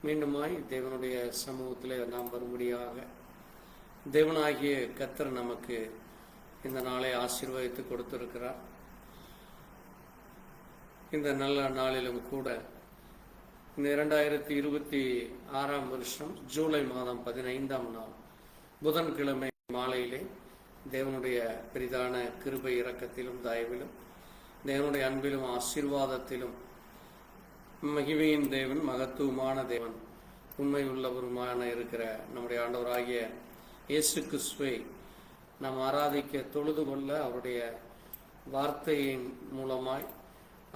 மீண்டுமாய் தேவனுடைய சமூகத்தில் நாம் வரும்படியாக தேவனாகிய கர்த்தர் நமக்கு இந்த நாளை ஆசீர்வதித்து கொடுத்திருக்கிறார். இந்த நல்ல நாளிலும் கூட இந்த 2026 வருஷம் ஜூலை மாதம் 15ஆம் நாள் புதன்கிழமை மாலையிலே தேவனுடைய பெரிதான கிருபை இரக்கத்திலும் தயவிலும் தேவனுடைய அன்பிலும் ஆசீர்வாதத்திலும் மகிமையின் தேவன், மகத்துவமான தேவன், உண்மை உள்ளவருமான இருக்கிற நம்முடைய ஆண்டவராகிய இயேசு கிறிஸ்துவை நாம் ஆராதிக்க தொழுது கொள்ள அவருடைய வார்த்தையின் மூலமாய்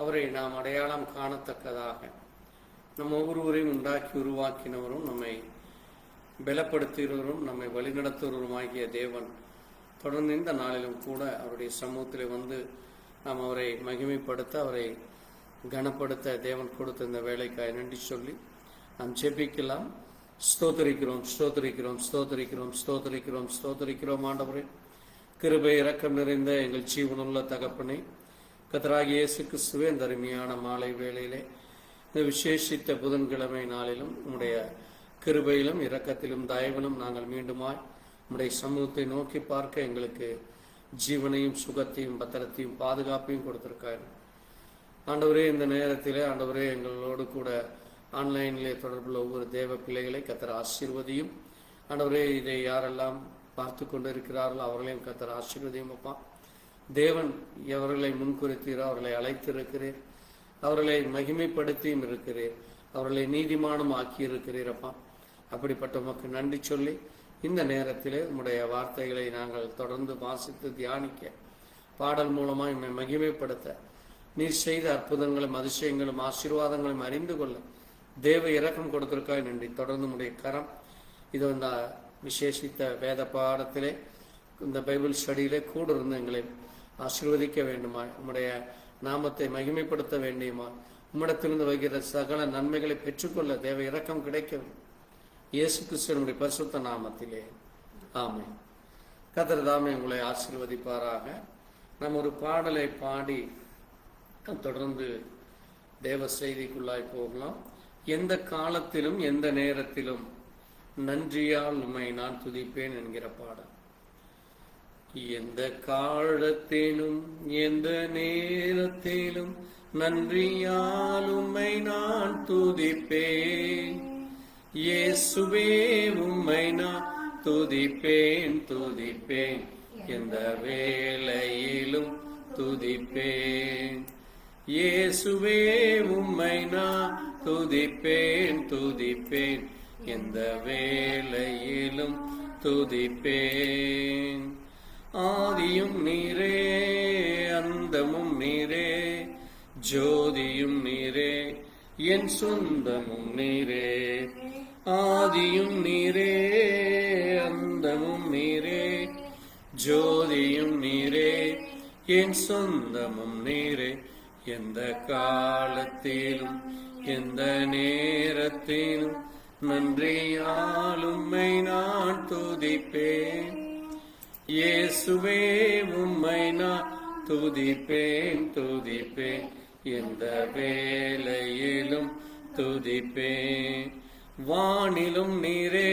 அவரை நாம் அடையாளம் காணத்தக்கதாக நம் ஒவ்வொருவரையும் உண்டாக்கி உருவாக்கினவரும் நம்மை பலப்படுத்துகிறவரும் நம்மை வழிநடத்துவருமாகிய தேவன் தொடர்ந்து இந்த நாளிலும் கூட அவருடைய சமூகத்தில் வந்து நாம் அவரை மகிமைப்படுத்த, அவரை கனப்படுத்த தேவன் கொடுத்த இந்த வேலைக்காய் நன்றி சொல்லி நாம் ஜெபிக்கலாம். ஸ்தோத்திரிக்கிறோம், ஸ்தோத்திரிக்கிறோம், ஸ்தோத்திரிக்கிறோம், ஸ்தோத்திரிக்கிறோம், ஸ்தோத்திரிக்கிறோம். ஆண்டவரே, கிருபை இரக்கம் நிறைந்த எங்கள் ஜீவனுள்ள தகப்பனே, கர்த்தராகிய இயேசு கிறிஸ்துவே, இந்த அருமையான மாலை வேளையிலே இந்த விசேஷித்த புதன்கிழமை நாளிலும் உம்முடைய கிருபையிலும் இரக்கத்திலும் தயவிலும் நாங்கள் மீண்டுமாய் உம்முடைய சமூகத்தை நோக்கி பார்க்க எங்களுக்கு ஜீவனையும் சுகத்தையும் பத்திரத்தையும் பாதுகாப்பையும் கொடுத்திருக்காரு. ஆண்டவரே, இந்த நேரத்தில் ஆண்டவரே எங்களோடு கூட ஆன்லைனிலே தொடர்புள்ள ஒவ்வொரு தேவ பிள்ளைகளை கர்த்தர் ஆசீர்வதியும். ஆண்டவரே, இதை யாரெல்லாம் பார்த்து கொண்டு இருக்கிறார்களோ அவர்களையும் கர்த்தர் ஆசீர்வதியும். அப்பா, தேவன் எவர்களை முன்குறித்தீரோ அவர்களை அழைத்திருக்கிறீர், அவர்களை மகிமைப்படுத்தியும் இருக்கிறீர், அவர்களை நீதிமானம் ஆக்கி இருக்கிறீர். அப்பா, அப்படிப்பட்ட உமக்கு நன்றி சொல்லி இந்த நேரத்திலே உம்முடைய வார்த்தைகளை நாங்கள் தொடர்ந்து வாசித்து தியானிக்க, பாடல் மூலமாக என்னை மகிமைப்படுத்த, நீர் செய்த அற்புதங்களும் அதிசயங்களும் ஆசீர்வாதங்களும் அறிந்து கொள்ள தேவ இரக்கம் கொடுத்திருக்காய் நன்றி. தொடர்ந்து உடைய கரம் இது இந்த விசேஷித்த வேத பாடத்திலே, இந்த பைபிள் ஸ்டடியிலே கூட இருந்து எங்களை ஆசீர்வதிக்க வேண்டுமா, உம்முடைய நாமத்தை மகிமைப்படுத்த வேண்டியமா, உம்மிடத்திலிருந்து வருகிற சகல நன்மைகளை பெற்றுக்கொள்ள தேவ இரக்கம் கிடைக்க வேண்டும். இயேசு கிறிஸ்துவினுடைய பரிசுத்த நாமத்திலே ஆமென். கர்த்தர் தாமே உங்களை ஆசீர்வதிப்பாராக. நாம் ஒரு பாடலை பாடி தொடர்ந்து தேவ செய்திக்குள்ளாய் போகலாம். எந்த காலத்திலும் எந்த நேரத்திலும் நன்றியால் உம்மை நான் துதிப்பேன் என்கிற பாடல். எந்த காலத்திலும் எந்த நேரத்திலும் நன்றியால் உம்மை நான் துதிப்பேன், இயேசுவே உம்மை நான் துதிப்பேன் துதிப்பேன், எந்த வேளையிலும் துதிப்பேன், இயேசுவே உம்மை நான் துதிப்பேன் துதிப்பேன், எந்த வேளையிலும் துதிப்பேன். ஆதியும் நீரே, அந்தமும் நீரே, ஜோதியும் நீரே, என் சொந்தமும் நீரே. ஆதியும் நீரே, அந்தமும் நீரே, ஜோதியும் நீரே, என் சொந்தமும் நீரே. எந்த காலத்திலும் எந்த நேரத்திலும் நன்றியால் உம்மை நான் துதிப்பேன், இயேசுவே உம்மை நான் துதிப்பேன் துதிப்பேன், எந்த வேளையிலும் துதிப்பேன். வானிலும் நீரே,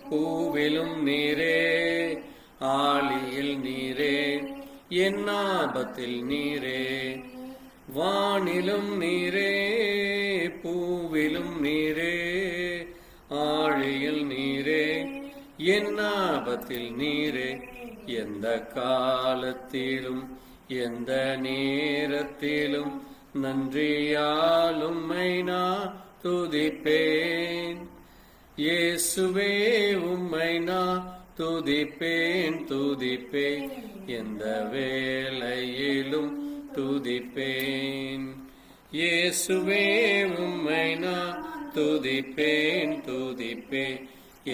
பூவிலும் நீரே, ஆழியில் நீரே, என் ஆபத்தில் நீரே. வானிலும் நீரே, பூவிலும் நீரே, ஆழியில் நீரே, என் ஆபத்தில் நீரே. எந்த காலத்திலும் எந்த நேரத்திலும் நன்றியால் உம்மை நான் துதிப்பேன், இயேசுவே உம்மை நான் துதிப்பேன் துதிப்பேன், எந்த வேளையிலும் துதிப்பேன், இயேசுவே உம்மை நான் துதிப்பேன் துதிப்பேன்,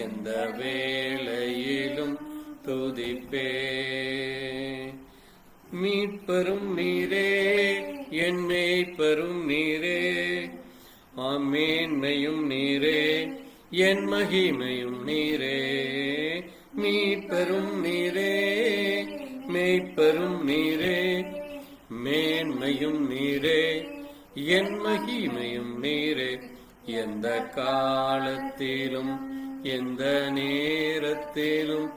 எந்த வேளையிலும் துதிப்பேன். மீட்பரும் நீரே, என் மேய்ப்பரும் நீரே, மேன்மையும் நீரே, என் மகிமையும் நீரே. மீட்பரும் நீரே, மேய்ப்பரும் நீரே, மேன்மையும் நீரே, என் மகிமையும் நீரே. எந்த காலத்திலும் எந்த நேரத்திலும்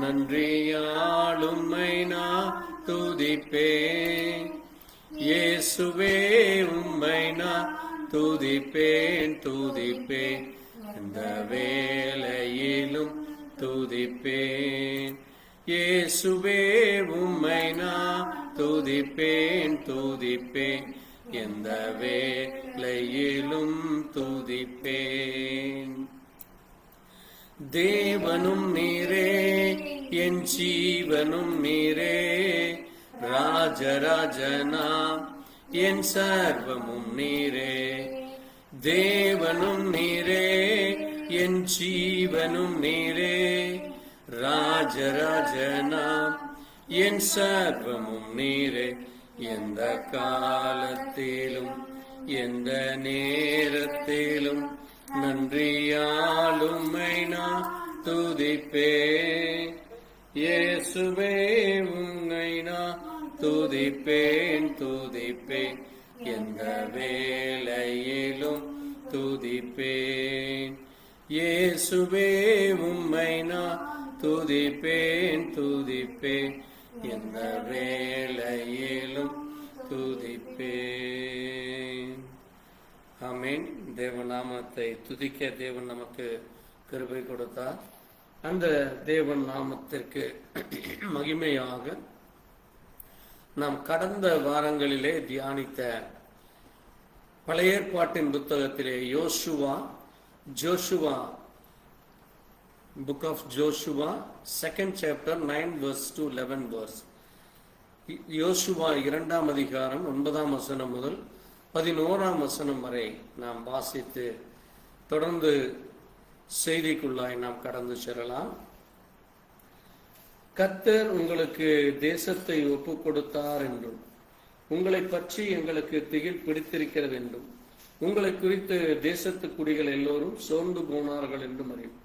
நன்றியால் உம்மை நான் துதிப்பேன். இயேசுவே உம்மை நான் துதிப்பேன் துதிப்பேன், எந்த வேளையிலும் துதிப்பேன். இயேசுவே உம்மை நான் துதிப்பேன் துதிப்பேன், எந்த வேளையிலும் துதிப்பேன். தேவனும் நீரே என் ஜீவனும் நீரே, ராஜராஜனாம் என் சர்வமும் நீரே. தேவனும் நீரே என் ஜீவனும் நீரே, ராஜராஜனாம் என் சர்வமும் நீரே. எந்த காலத்திலும் எந்த நேரத்திலும் நன்றியால் உம்மை நான் துதிப்பேன். இயேசுவே உம்மை நான் துதிப்பேன் துதிப்பேன், எந்த வேளையிலும் துதிப்பேன். இயேசுவே உம்மை நான் துதிப்பேன் துதிப்பேன், எந்த வேளையிலும் துதிப்பேன். ஆமென். தேவநாமத்தை துதிக்க தேவன் நமக்கு கிருபை கொடுத்தார். அந்த தேவன் நாமத்திற்கு மகிமையாக நாம் கடந்த வாரங்களிலே தியானித்த பழைய ஏற்பாட்டின் புத்தகத்திலே Joshua book of Joshua 2nd chapter 9 verse to 11 verse. யோசுவா 2ஆம் அதிகாரம் 9ஆம் வசனம் முதல் 11ஆம் வசனம் வரை நாம் வாசித்து தொடர்ந்து செய்திக்குள்ளாய் நாம் கடந்து செல்லலாம். கர்த்தர் உங்களுக்கு தேசத்தை ஒப்புக் கொடுத்தார் என்றும், உங்களை பற்றி எங்களுக்கு திகில் பிடித்திருக்கிறது என்றும், உங்களை குறித்து தேசத்து குடிகள் எல்லோரும் சோர்ந்து போனார்கள் என்றும் அறியும்.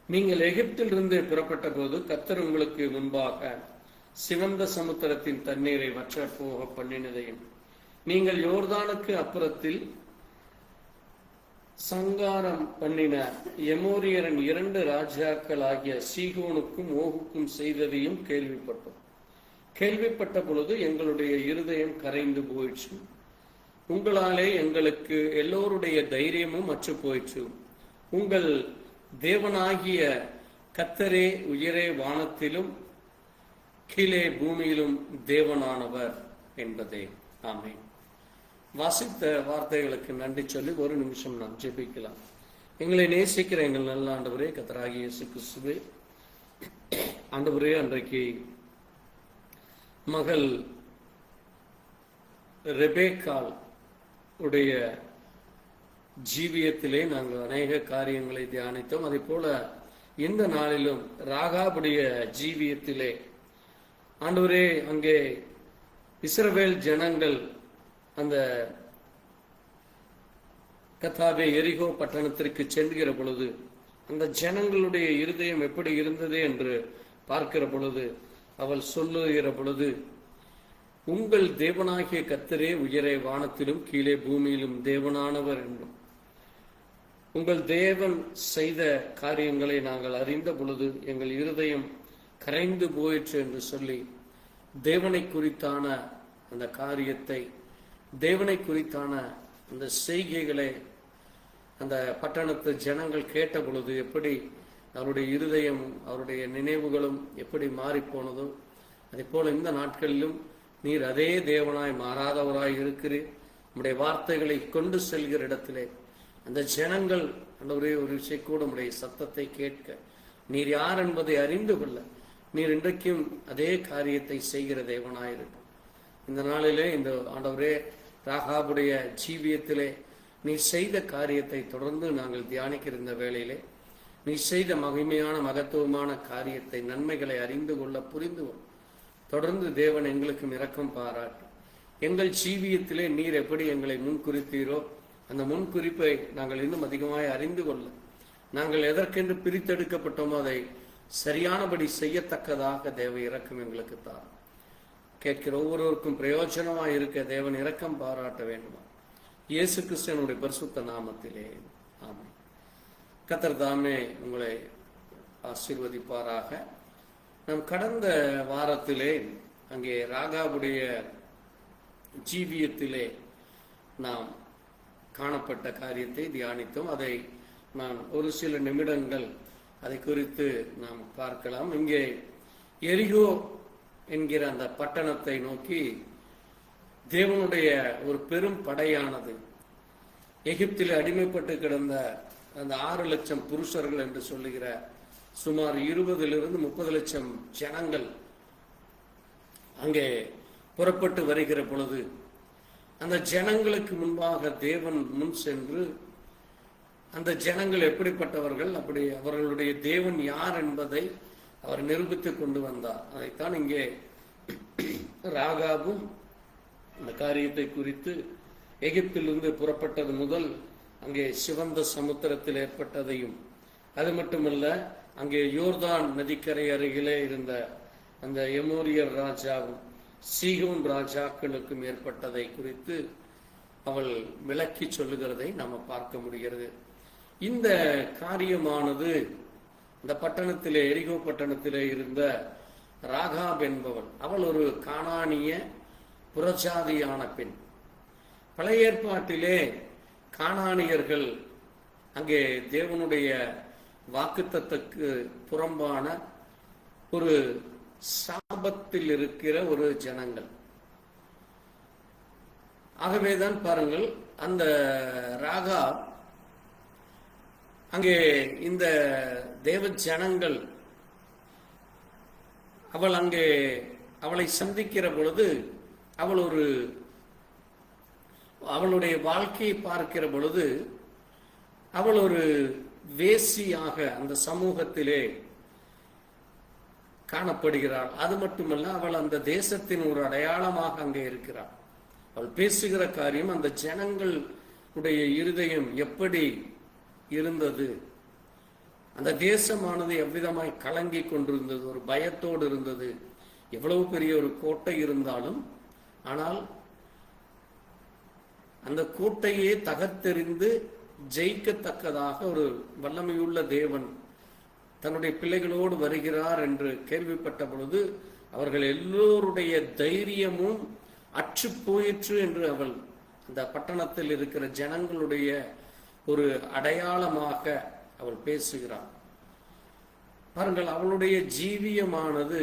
நீங்கள் எகிப்திலிருந்து புறப்பட்ட போது கர்த்தர் உங்களுக்கு முன்பாக சிவந்த சமுத்திரத்தின் தண்ணீரை வற்ற போக பண்ணினதையும், நீங்கள் யோர்தானுக்கு அப்புறத்தில் சங்காரம் பண்ணின எமோரியரின் 2 ராஜாக்கள் ஆகிய சீகோனுக்கும் ஓகுக்கும் செய்ததையும் கேள்விப்பட்டோம். கேள்விப்பட்ட பொழுது எங்களுடைய இருதயம் கரைந்து போயிற்று. உங்களாலே எங்களுக்கு எல்லோருடைய தைரியமும் அற்று போயிற்று. உங்கள் தேவனாகிய கர்த்தரே உயரே வானத்திலும் கீழே பூமியிலும் தேவனானவர் என்பதே. ஆமென். வாசித்த வார்த்தைகளுக்கு நன்றி சொல்லி ஒரு நிமிஷம் நாம் ஜெபிக்கலாம். எங்களை நேசிக்கிற எங்கள் நல்ல ஆண்டவரே, கர்த்தராகிய இயேசு கிறிஸ்துவே, ஆண்டவரே, அன்றைக்கு மகள் ரெபேக்காள் உடைய ஜீவியத்திலே நாங்கள் அநேக காரியங்களை தியானித்தோம். அதே போல இந்த நாளிலும் ராகாபுடைய ஜீவியத்திலே ஆண்டவரே, அங்கே இஸ்ரவேல் ஜனங்கள் அந்த கர்த்தாவே எரிகோ பட்டணத்திற்கு செல்கிற பொழுது அந்த ஜனங்களுடைய இருதயம் எப்படி இருந்தது என்று பார்க்கிற பொழுது அவள் சொல்லுகிற பொழுது, உங்கள் தேவனாகிய கர்த்தரே உயரே வானத்திலும் கீழே பூமியிலும் தேவனானவர் என்றும், உங்கள் தேவன் செய்த காரியங்களை நாங்கள் அறிந்த பொழுது எங்கள் இருதயம் கரைந்து போயிற்று என்று சொல்லி தேவனை குறித்தான அந்த காரியத்தை, தேவனை குறித்தான அந்த செய்கைகளை அந்த பட்டணத்து ஜனங்கள் கேட்ட பொழுது எப்படி அவருடைய இருதயம் அவருடைய நினைவுகளும் எப்படி மாறிப்போனதோ, அதே போல இந்த நாட்களிலும் நீர் அதே தேவனாய் மாறாதவராய் இருக்கிறீர். உம்முடைய வார்த்தைகளை கொண்டு செல்கிற இடத்திலே அந்த ஜனங்கள் ஒரே ஒரு விஷயம் கூட உம்முடைய சத்தத்தை கேட்க, நீர் யார் என்பதை அறிந்து கொள்ள நீர் இன்றைக்கும் அதே காரியத்தை செய்கிற தேவனாயிருக்கு. இந்த நாளிலே இந்த ஆண்டவரே ராகாபுடைய ஜீவியத்திலே நீ செய்த காரியத்தை தொடர்ந்து நாங்கள் தியானிக்கிற இந்த வேளையிலே நீ செய்த மகிமையான மகத்துவமான காரியத்தை, நன்மைகளை அறிந்து கொள்ள புரிந்து கொள்ள தொடர்ந்து தேவன் எங்களுக்கும் இரக்கம் பாராட்டும். எங்கள் ஜீவியத்திலே நீர் எப்படி எங்களை முன்குறித்தீரோ அந்த முன்குறிப்பை நாங்கள் இன்னும் அதிகமாக அறிந்து கொள்ள, நாங்கள் எதற்கென்று பிரித்தெடுக்கப்பட்டோமோ அதை சரியானபடி செய்யத்தக்கதாக தேவ இரக்கம் எங்களுக்கு தாரும். கேட்கிற ஒவ்வொருவருக்கும் பிரயோஜனமாக இருக்க தேவன் இரக்கம் பாராட்ட வேண்டுமா? இயேசு கிறிஸ்துவினுடைய பரிசுத்த நாமத்திலே ஆமென். கர்த்தர் தாமே உங்களை ஆசீர்வதிப்பாராக. நாம் கடந்த வாரத்திலே அங்கே ராகாபுடைய ஜீவியத்திலே நாம் காணப்பட்ட காரியத்தை தியானித்தோம். அதை நான் ஒரு சில நிமிடங்கள் அதை குறித்து நாம் பார்க்கலாம். இங்கே எரிகோ என்கிற அந்த பட்டணத்தை நோக்கி தேவனுடைய ஒரு பெரும் படையானது, எகிப்தில் அடிமைப்பட்டு கிடந்த அந்த 6 லட்சம் புருஷர்கள் என்று சொல்லுகிற சுமார் 20 - 30 லட்சம் ஜனங்கள் அங்கே புறப்பட்டு வருகிற பொழுது, அந்த ஜனங்களுக்கு முன்பாக தேவன் முன் சென்று அந்த ஜனங்கள் எப்படிப்பட்டவர்கள், அப்படி அவர்களுடைய தேவன் யார் என்பதை அவர் நிரூபித்து கொண்டு வந்தார். அதைத்தான் இங்கே ராகாபும் அந்த காரியத்தை குறித்து எகிப்திலிருந்து புறப்பட்டது முதல் அங்கே சிவந்த சமுத்திரத்தில் ஏற்பட்டதையும், அது மட்டுமல்ல அங்கே யோர்தான் நதிக்கரை அருகிலே இருந்த அந்த எமோரியர் ராஜாவும் சீகோன் ராஜாக்களுக்கும் ஏற்பட்டதை குறித்து அவள் விளக்கி சொல்லுகிறதை நாம பார்க்க முடிகிறது. இந்த காரியமானது இந்த பட்டணத்திலே, எரிகோ பட்டணத்திலே இருந்த ராகாப் என்பவள், அவள் ஒரு கானானிய புறஜாதியான பெண். பழைய ஏற்பாட்டிலே கானானியர்கள் அங்கே தேவனுடைய வாக்குத்தத்தத்துக்கு புறம்பான ஒரு சாபத்தில் இருக்கிற ஒரு ஜனங்கள். ஆகவேதான் பாருங்கள், அந்த ராகாப் அங்கே இந்த தேவ ஜனங்கள் அவள் அங்கே அவளை சந்திக்கிற பொழுது, அவளுடைய வாழ்க்கையை பார்க்கிற பொழுது அவள் ஒரு வேசியாக அந்த சமூகத்திலே காணப்படுகிறாள். அது மட்டுமல்ல, அவள் அந்த தேசத்தின் ஒரு அடையாளமாக அங்கே இருக்கிறாள். அவள் பேசுகிற காரியம், அந்த ஜனங்களுடைய இருதயம் எப்படி இருந்தது, அந்த தேசமானது எவ்விதமாய் கலங்கி கொண்டிருந்தது, ஒரு பயத்தோடு இருந்தது. எவ்வளவு பெரிய ஒரு கோட்டை இருந்தாலும், ஆனால் அந்த கோட்டையே தகர்த்தெறிந்து ஜெயிக்கத்தக்கதாக ஒரு வல்லமையுள்ள தேவன் தன்னுடைய பிள்ளைகளோடு வருகிறார் என்று கேள்விப்பட்ட பொழுது அவர்கள் எல்லோருடைய தைரியமும் அற்று போயிற்று என்று அவள் அந்த பட்டணத்தில் இருக்கிற ஜனங்களுடைய ஒரு அடையாளமாக அவள் பேசுகிறாள். பாருங்கள், அவளுடைய ஜீவியமானது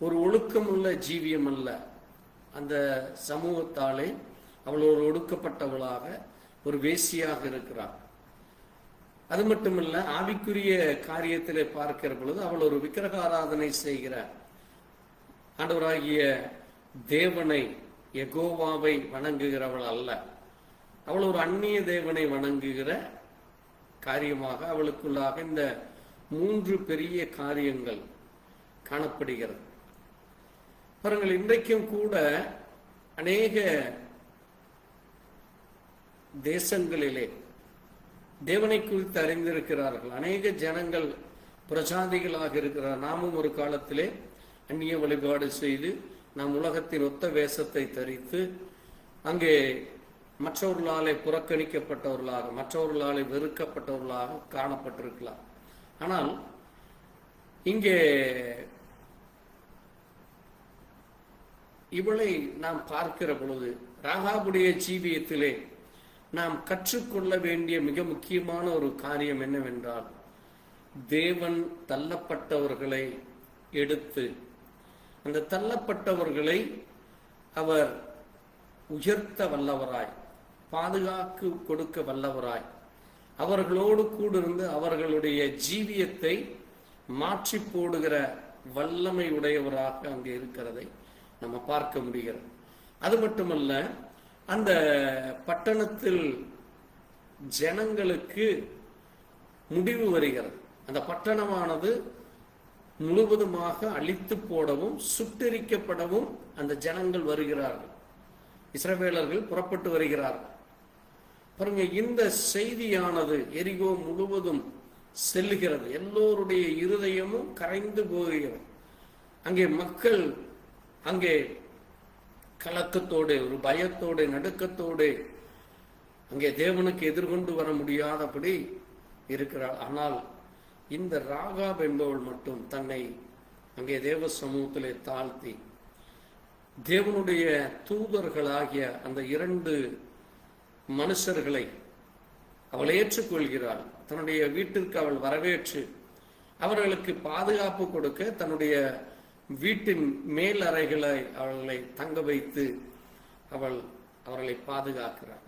ஒரு ஒழுக்கமுள்ள ஜீவியம் அல்ல. அந்த சமூகத்தாலே அவள் ஒரு ஒடுக்கப்பட்டவளாக, ஒரு வேசியாக இருக்கிறாள். அது மட்டுமல்ல, ஆவிக்குரிய காரியத்திலே பார்க்கிற பொழுது அவள் ஒரு விக்கிரகாராதனை செய்கிற, ஆண்டவராகிய தேவனை, யெகோவாவை வணங்குகிறவள் அல்ல. அவள் ஒரு அந்நிய தேவனை வணங்குகிற காரியமாக அவளுக்குள்ளாக இந்த 3 பெரிய காரியங்கள் காணப்படுகிறது. பாருங்கள், இன்றைக்கும் கூட அநேக தேசங்களிலே தேவனை குறித்து அறிந்திருக்கிறார்கள். அநேக ஜனங்கள் பிரஜாதிகளாக இருக்கிறார். நாமும் ஒரு காலத்திலே அந்நிய வழிபாடு செய்து நாம் உலகத்தின் ஒத்த வேஷத்தை தரித்து அங்கே மற்றவர்களாலே புறக்கணிக்கப்பட்டவர்களாக, மற்றவர்களாலே வெறுக்கப்பட்டவர்களாக காணப்பட்டிருக்கலாம். ஆனால் இங்கே இவளை நாம் பார்க்கிற பொழுது ராகாபுடைய ஜீவியத்திலே நாம் கற்றுக்கொள்ள வேண்டிய மிக முக்கியமான ஒரு காரியம் என்னவென்றால், தேவன் தள்ளப்பட்டவர்களை எடுத்து அந்த தள்ளப்பட்டவர்களை அவர் உயர்த்த வல்லவராய், பாதுகாப்பு கொடுக்க வல்லவராய், அவர்களோடு கூடிருந்து அவர்களுடைய ஜீவியத்தை மாற்றி போடுகிற வல்லமை உடையவராக அங்கே இருக்கிறதை நம்ம பார்க்க முடிகிறது. அது மட்டுமல்ல, அந்த பட்டணத்தில் ஜனங்களுக்கு முடிவு வருகிறது. அந்த பட்டணமானது முழுவதுமாக அழித்து போடவும் சுட்டெரிக்கப்படவும் அந்த ஜனங்கள் வருகிறார்கள். இஸ்ரவேலர்கள் புறப்பட்டு வருகிறார்கள். பாருங்க, இந்த செய்தியானது எரிகோ முழுவதும் செல்லுகிறது. எல்லோருடைய இருதயமும் கரைந்து போகிறது. அங்கே மக்கள் அங்கே கலக்கத்தோடு, ஒரு பயத்தோடு, நடுக்கத்தோடு அங்கே தேவனுக்கு எதிர்கொண்டு வர முடியாதபடி இருக்கிறாள். ஆனால் இந்த ராகாப் என்பவள் மட்டும் தன்னை அங்கே தேவ சமூகத்திலே தாழ்த்தி தேவனுடைய தூதர்களாகிய அந்த 2 மனுஷர்களை அவள் ஏற்றுக்கொள்கிறாள். தன்னுடைய வீட்டிற்கு அவள் வரவேற்று அவர்களுக்கு பாதுகாப்பு கொடுக்க தன்னுடைய வீட்டின் மேல் அறைகளை அவர்களை தங்க வைத்து அவர்களை பாதுகாக்கிறார்.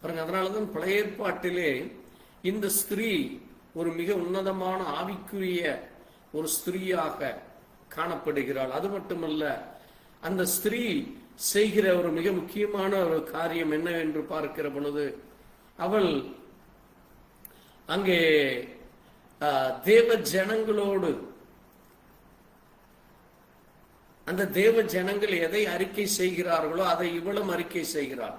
பாருங்க, அதனாலதான் பழைய ஏற்பாட்டிலே இந்த ஸ்திரீ ஒரு மிக உன்னதமான ஆவிக்குரிய ஒரு ஸ்திரீயாக காணப்படுகிறாள். அது மட்டுமல்ல, அந்த ஸ்திரீ செய்கிற ஒரு மிக முக்கியமான ஒரு காரியம் என்ன என்று பார்க்கிற பொழுது, அவள் அங்கே தேவ ஜனங்களோடு, அந்த தேவ ஜனங்கள் எதை அறிக்கை செய்கிறார்களோ அதை இவளும் அறிக்கை செய்கிறாள்.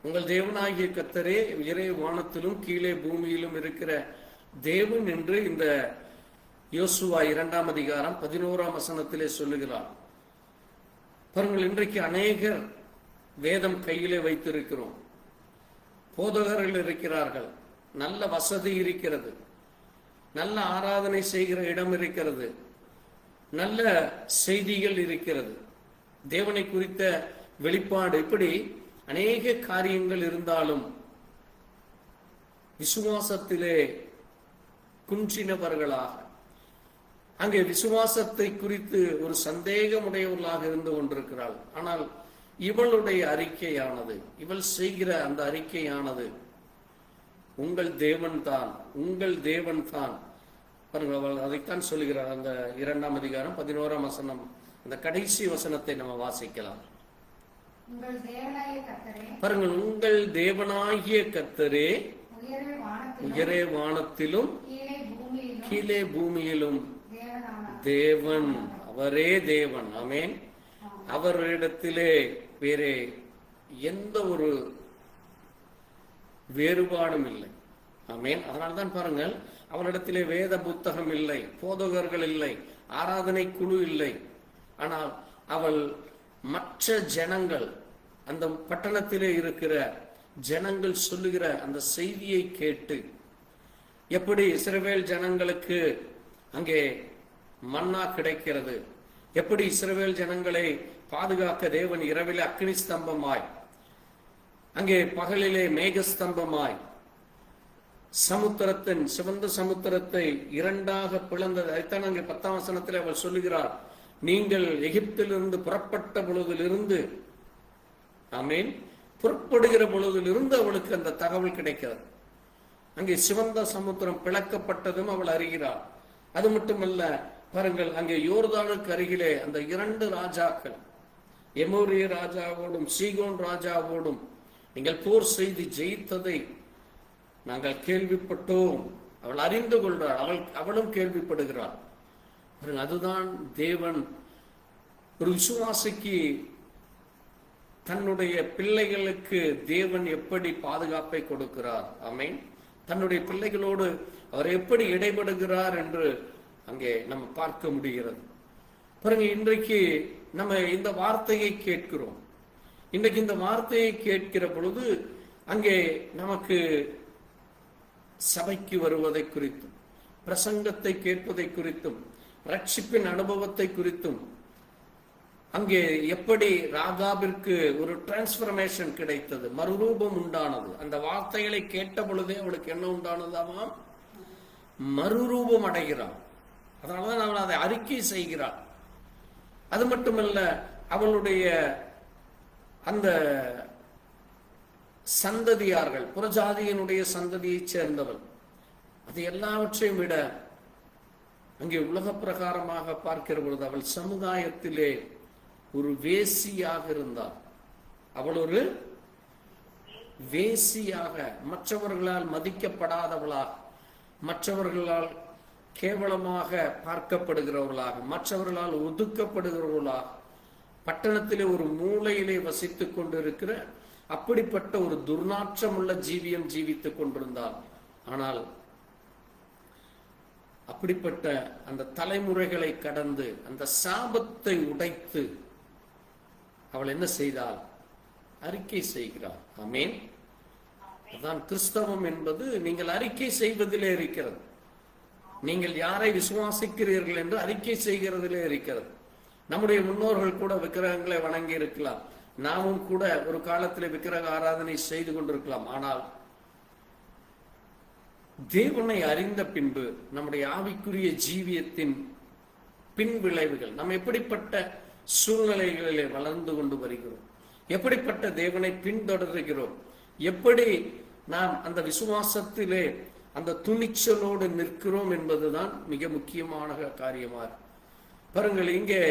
உங்கள் தேவனாகிய கர்த்தரே உயரே வானத்திலும் கீழே பூமியிலும் இருக்கிற தேவன் என்று இந்த யோசுவா 2ஆம் அதிகாரம் 11ஆம் வசனத்திலே சொல்லுகிறார். பாருங்கள், இன்றைக்கு அநேகர் வேதம் கையிலே வைத்திருக்கிறோம். போதகர்கள் இருக்கிறார்கள், நல்ல வசதி இருக்கிறது, நல்ல ஆராதனை செய்கிற இடம் இருக்கிறது, நல்ல செய்திகள் இருக்கிறது, தேவனை குறித்த வெளிப்பாடு, இப்படி அநேக காரியங்கள் இருந்தாலும் விசுவாசத்திலே குன்றினவர்களாக, அங்கே விசுவாசத்தை குறித்து ஒரு சந்தேகமுடையவர்களாக இருந்து கொண்டிருக்கிறாள். ஆனால் இவளுடைய அறிக்கையானது, இவள் செய்கிற அந்த அறிக்கையானது, உங்கள் தேவன் தான், உங்கள் தேவன் தான். பாருங்கள், அதைத்தான் சொல்லுகிறார். அந்த 2ஆம் அதிகாரம் 11ஆம் வசனம், அந்த கடைசி வசனத்தை நம்ம வாசிக்கலாம். பாருங்கள், உங்கள் தேவனாகிய கர்த்தரே உயரே வானத்திலும் கீழே பூமியிலும் தேவன், அவரே தேவன். ஆமென். அவரிடத்திலே வேறே எந்த ஒரு வேறுபாடும் இல்லை. ஆமென். அதனால்தான் பாருங்கள், அவரிடத்திலே வேத புத்தகம் இல்லை, போதகர்கள் இல்லை, ஆராதனை குழு இல்லை. ஆனால் அவள் மற்ற ஜனங்கள், அந்த பட்டணத்திலே இருக்கிற ஜனங்கள் சொல்லுகிற அந்த செய்தியை கேட்டு, எப்படி இஸ்ரவேல் ஜனங்களுக்கு அங்கே மன்னா கிடைக்கிறது, எப்படி இஸ்ரவேல் ஜனங்களை பாதுகாக்க தேவன் இரவிலே அக்னி ஸ்தம்பமாய், அங்கே பகலிலே மேகஸ்தம்பமாய் சமுத்திரத்தின் சிவந்த சமுத்திரத்தை 2ஆக பிளந்தது. அதைத்தான் அங்கே 10ஆம் வசனத்தில் அவள் சொல்லுகிறார், நீங்கள் எகிப்திலிருந்து புறப்பட்ட பொழுதிலிருந்து, ஆமீன், புறப்படுகிற பொழுதிலிருந்து அவளுக்கு அந்த தகவல் கிடைக்கிறது. அங்கே சிவந்த சமுத்திரம் பிளக்கப்பட்டதும் அவள் அறிகிறாள். அது மட்டுமல்ல, பாருங்கள், அங்கே யோர்தானுக்கு அருகிலே அந்த 2 ராஜாக்கள், எமோரிய ராஜாவோடும் சீகோன் ராஜாவோடும் நீங்கள் போர் செய்து ஜெயித்ததை நாங்கள் கேள்விப்பட்டோம். அவள் அறிந்து கொள்றாள், அவளும் கேள்விப்படுகிறாள். அதுதான் தேவன் ஒரு விசுவாசிக்கு, தன்னுடைய பிள்ளைகளுக்கு தேவன் எப்படி பாதுகாப்பை கொடுக்கிறார். ஆமென். தன்னுடைய பிள்ளைகளோடு அவர் எப்படி இடைபடுகிறார் என்று அங்கே நம்ம பார்க்க முடிகிறது. பாருங்க, இன்றைக்கு நம்ம இந்த வார்த்தையை கேட்கிறோம். இன்றைக்கு இந்த வார்த்தையை கேட்கிற பொழுது அங்கே நமக்கு சபைக்கு வருவதை குறித்தும், பிரசங்கத்தை கேட்பதை குறித்தும், ரட்சிப்பின் அனுபவத்தை குறித்தும், அங்கே எப்படி ராகாபிற்கு ஒரு டிரான்ஸ்பர்மேஷன் கிடைத்தது, மறுரூபம் உண்டானது. அந்த வார்த்தைகளை கேட்ட பொழுதே அவளுக்கு என்ன உண்டானதாம்? மறுரூபம் அடைகிறாள். அதனாலதான் அவள் அதை அறிக்கை செய்கிறாள். அது மட்டுமல்ல, அவளுடைய அந்த சந்ததியார்கள், புறஜாதியினுடைய சந்ததியை சேர்ந்தவள், அது எல்லாவற்றையும் விட அங்கே உலக பிரகாரமாக பார்க்கிற பொழுது அவள் சமுதாயத்திலே ஒரு வேசியாக இருந்தாள். அவள் ஒரு வேசியாக, மற்றவர்களால் மதிக்கப்படாதவளாக, மற்றவர்களால் கேவலமாக பார்க்கப்படுகிறவர்களாக, மற்றவர்களால் ஒதுக்கப்படுகிறவர்களாக, பட்டணத்திலே ஒரு மூலையிலே வசித்துக் கொண்டிருக்கிற அப்படிப்பட்ட ஒரு துர்நாற்றமுள்ள ஜீவியம் ஜீவித்துக் கொண்டிருந்தாள். ஆனால் அப்படிப்பட்ட அந்த தலைமுறைகளை கடந்து அந்த சாபத்தை உடைத்து அவள் என்ன செய்தாள்? அறிக்கை செய்கிறாள். ஆமென். அதான் கிறிஸ்தவம் என்பது நீங்கள் அறிக்கை செய்வதிலே இருக்கிறது. நீங்கள் யாரை விசுவாசிக்கிறீர்கள் என்று அறிக்கை செய்கிறதிலே இருக்கிறது. நம்முடைய முன்னோர்கள் கூட விக்கிரகங்களை வணங்கி இருக்கலாம். நாமும் கூட ஒரு காலத்தில் விக்கிரக ஆராதனை செய்து கொண்டிருக்கலாம். ஆனால் தேவனை அறிந்த பின்பு நம்முடைய ஆவிக்குரிய ஜீவியத்தின் பின் விளைவுகள், நாம் எப்படிப்பட்ட சூழ்நிலைகளிலே வளர்ந்து கொண்டு வருகிறோம், எப்படிப்பட்ட தேவனை பின்தொடர்கிறோம், எப்படி நாம் அந்த விசுவாசத்திலே அந்த துணிச்சலோடு நிற்கிறோம் என்பதுதான் மிக முக்கியமான காரியமாக. பாருங்கள், இங்கே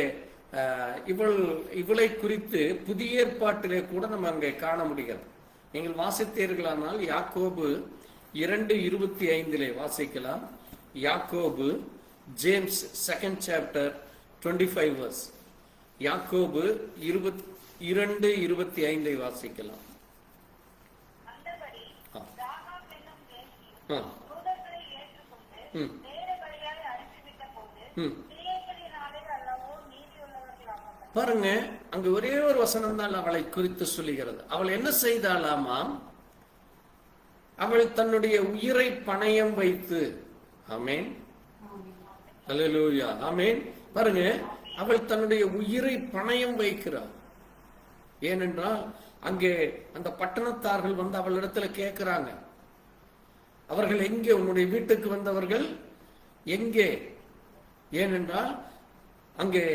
இவளை குறித்து புதிய ஏற்பாட்டிலே கூட நம்ம அங்கே காண முடிகிறது. நீங்கள் வாசித்தீர்களானால் யாக்கோபு 2:25 வாசிக்கலாம். யாக்கோபு, ஜேம்ஸ் 2nd chapter 25 verse. யாக்கோபு 2:25 வாசிக்கலாம். பாருங்க, அங்கு ஒரே ஒரு வசனம் தான் அவளை குறித்து சொல்லுகிறது. அவள் என்ன செய்தாலாமாம்? அவள் தன்னுடைய உயிரை பணயம் வைத்து, ஆமென், அல்லேலூயா, ஆமென். பாருங்க, அவள் தன்னுடைய உயிரை பணயம் வைக்கிறாள். ஏனென்றால் அங்கே அந்த பட்டணத்தார்கள் வந்து அவளிடத்துல கேட்கிறாங்க, அவர்கள் எங்கே? உன்னுடைய வீட்டுக்கு வந்தவர்கள் எங்கே? ஏனென்றால் அங்கே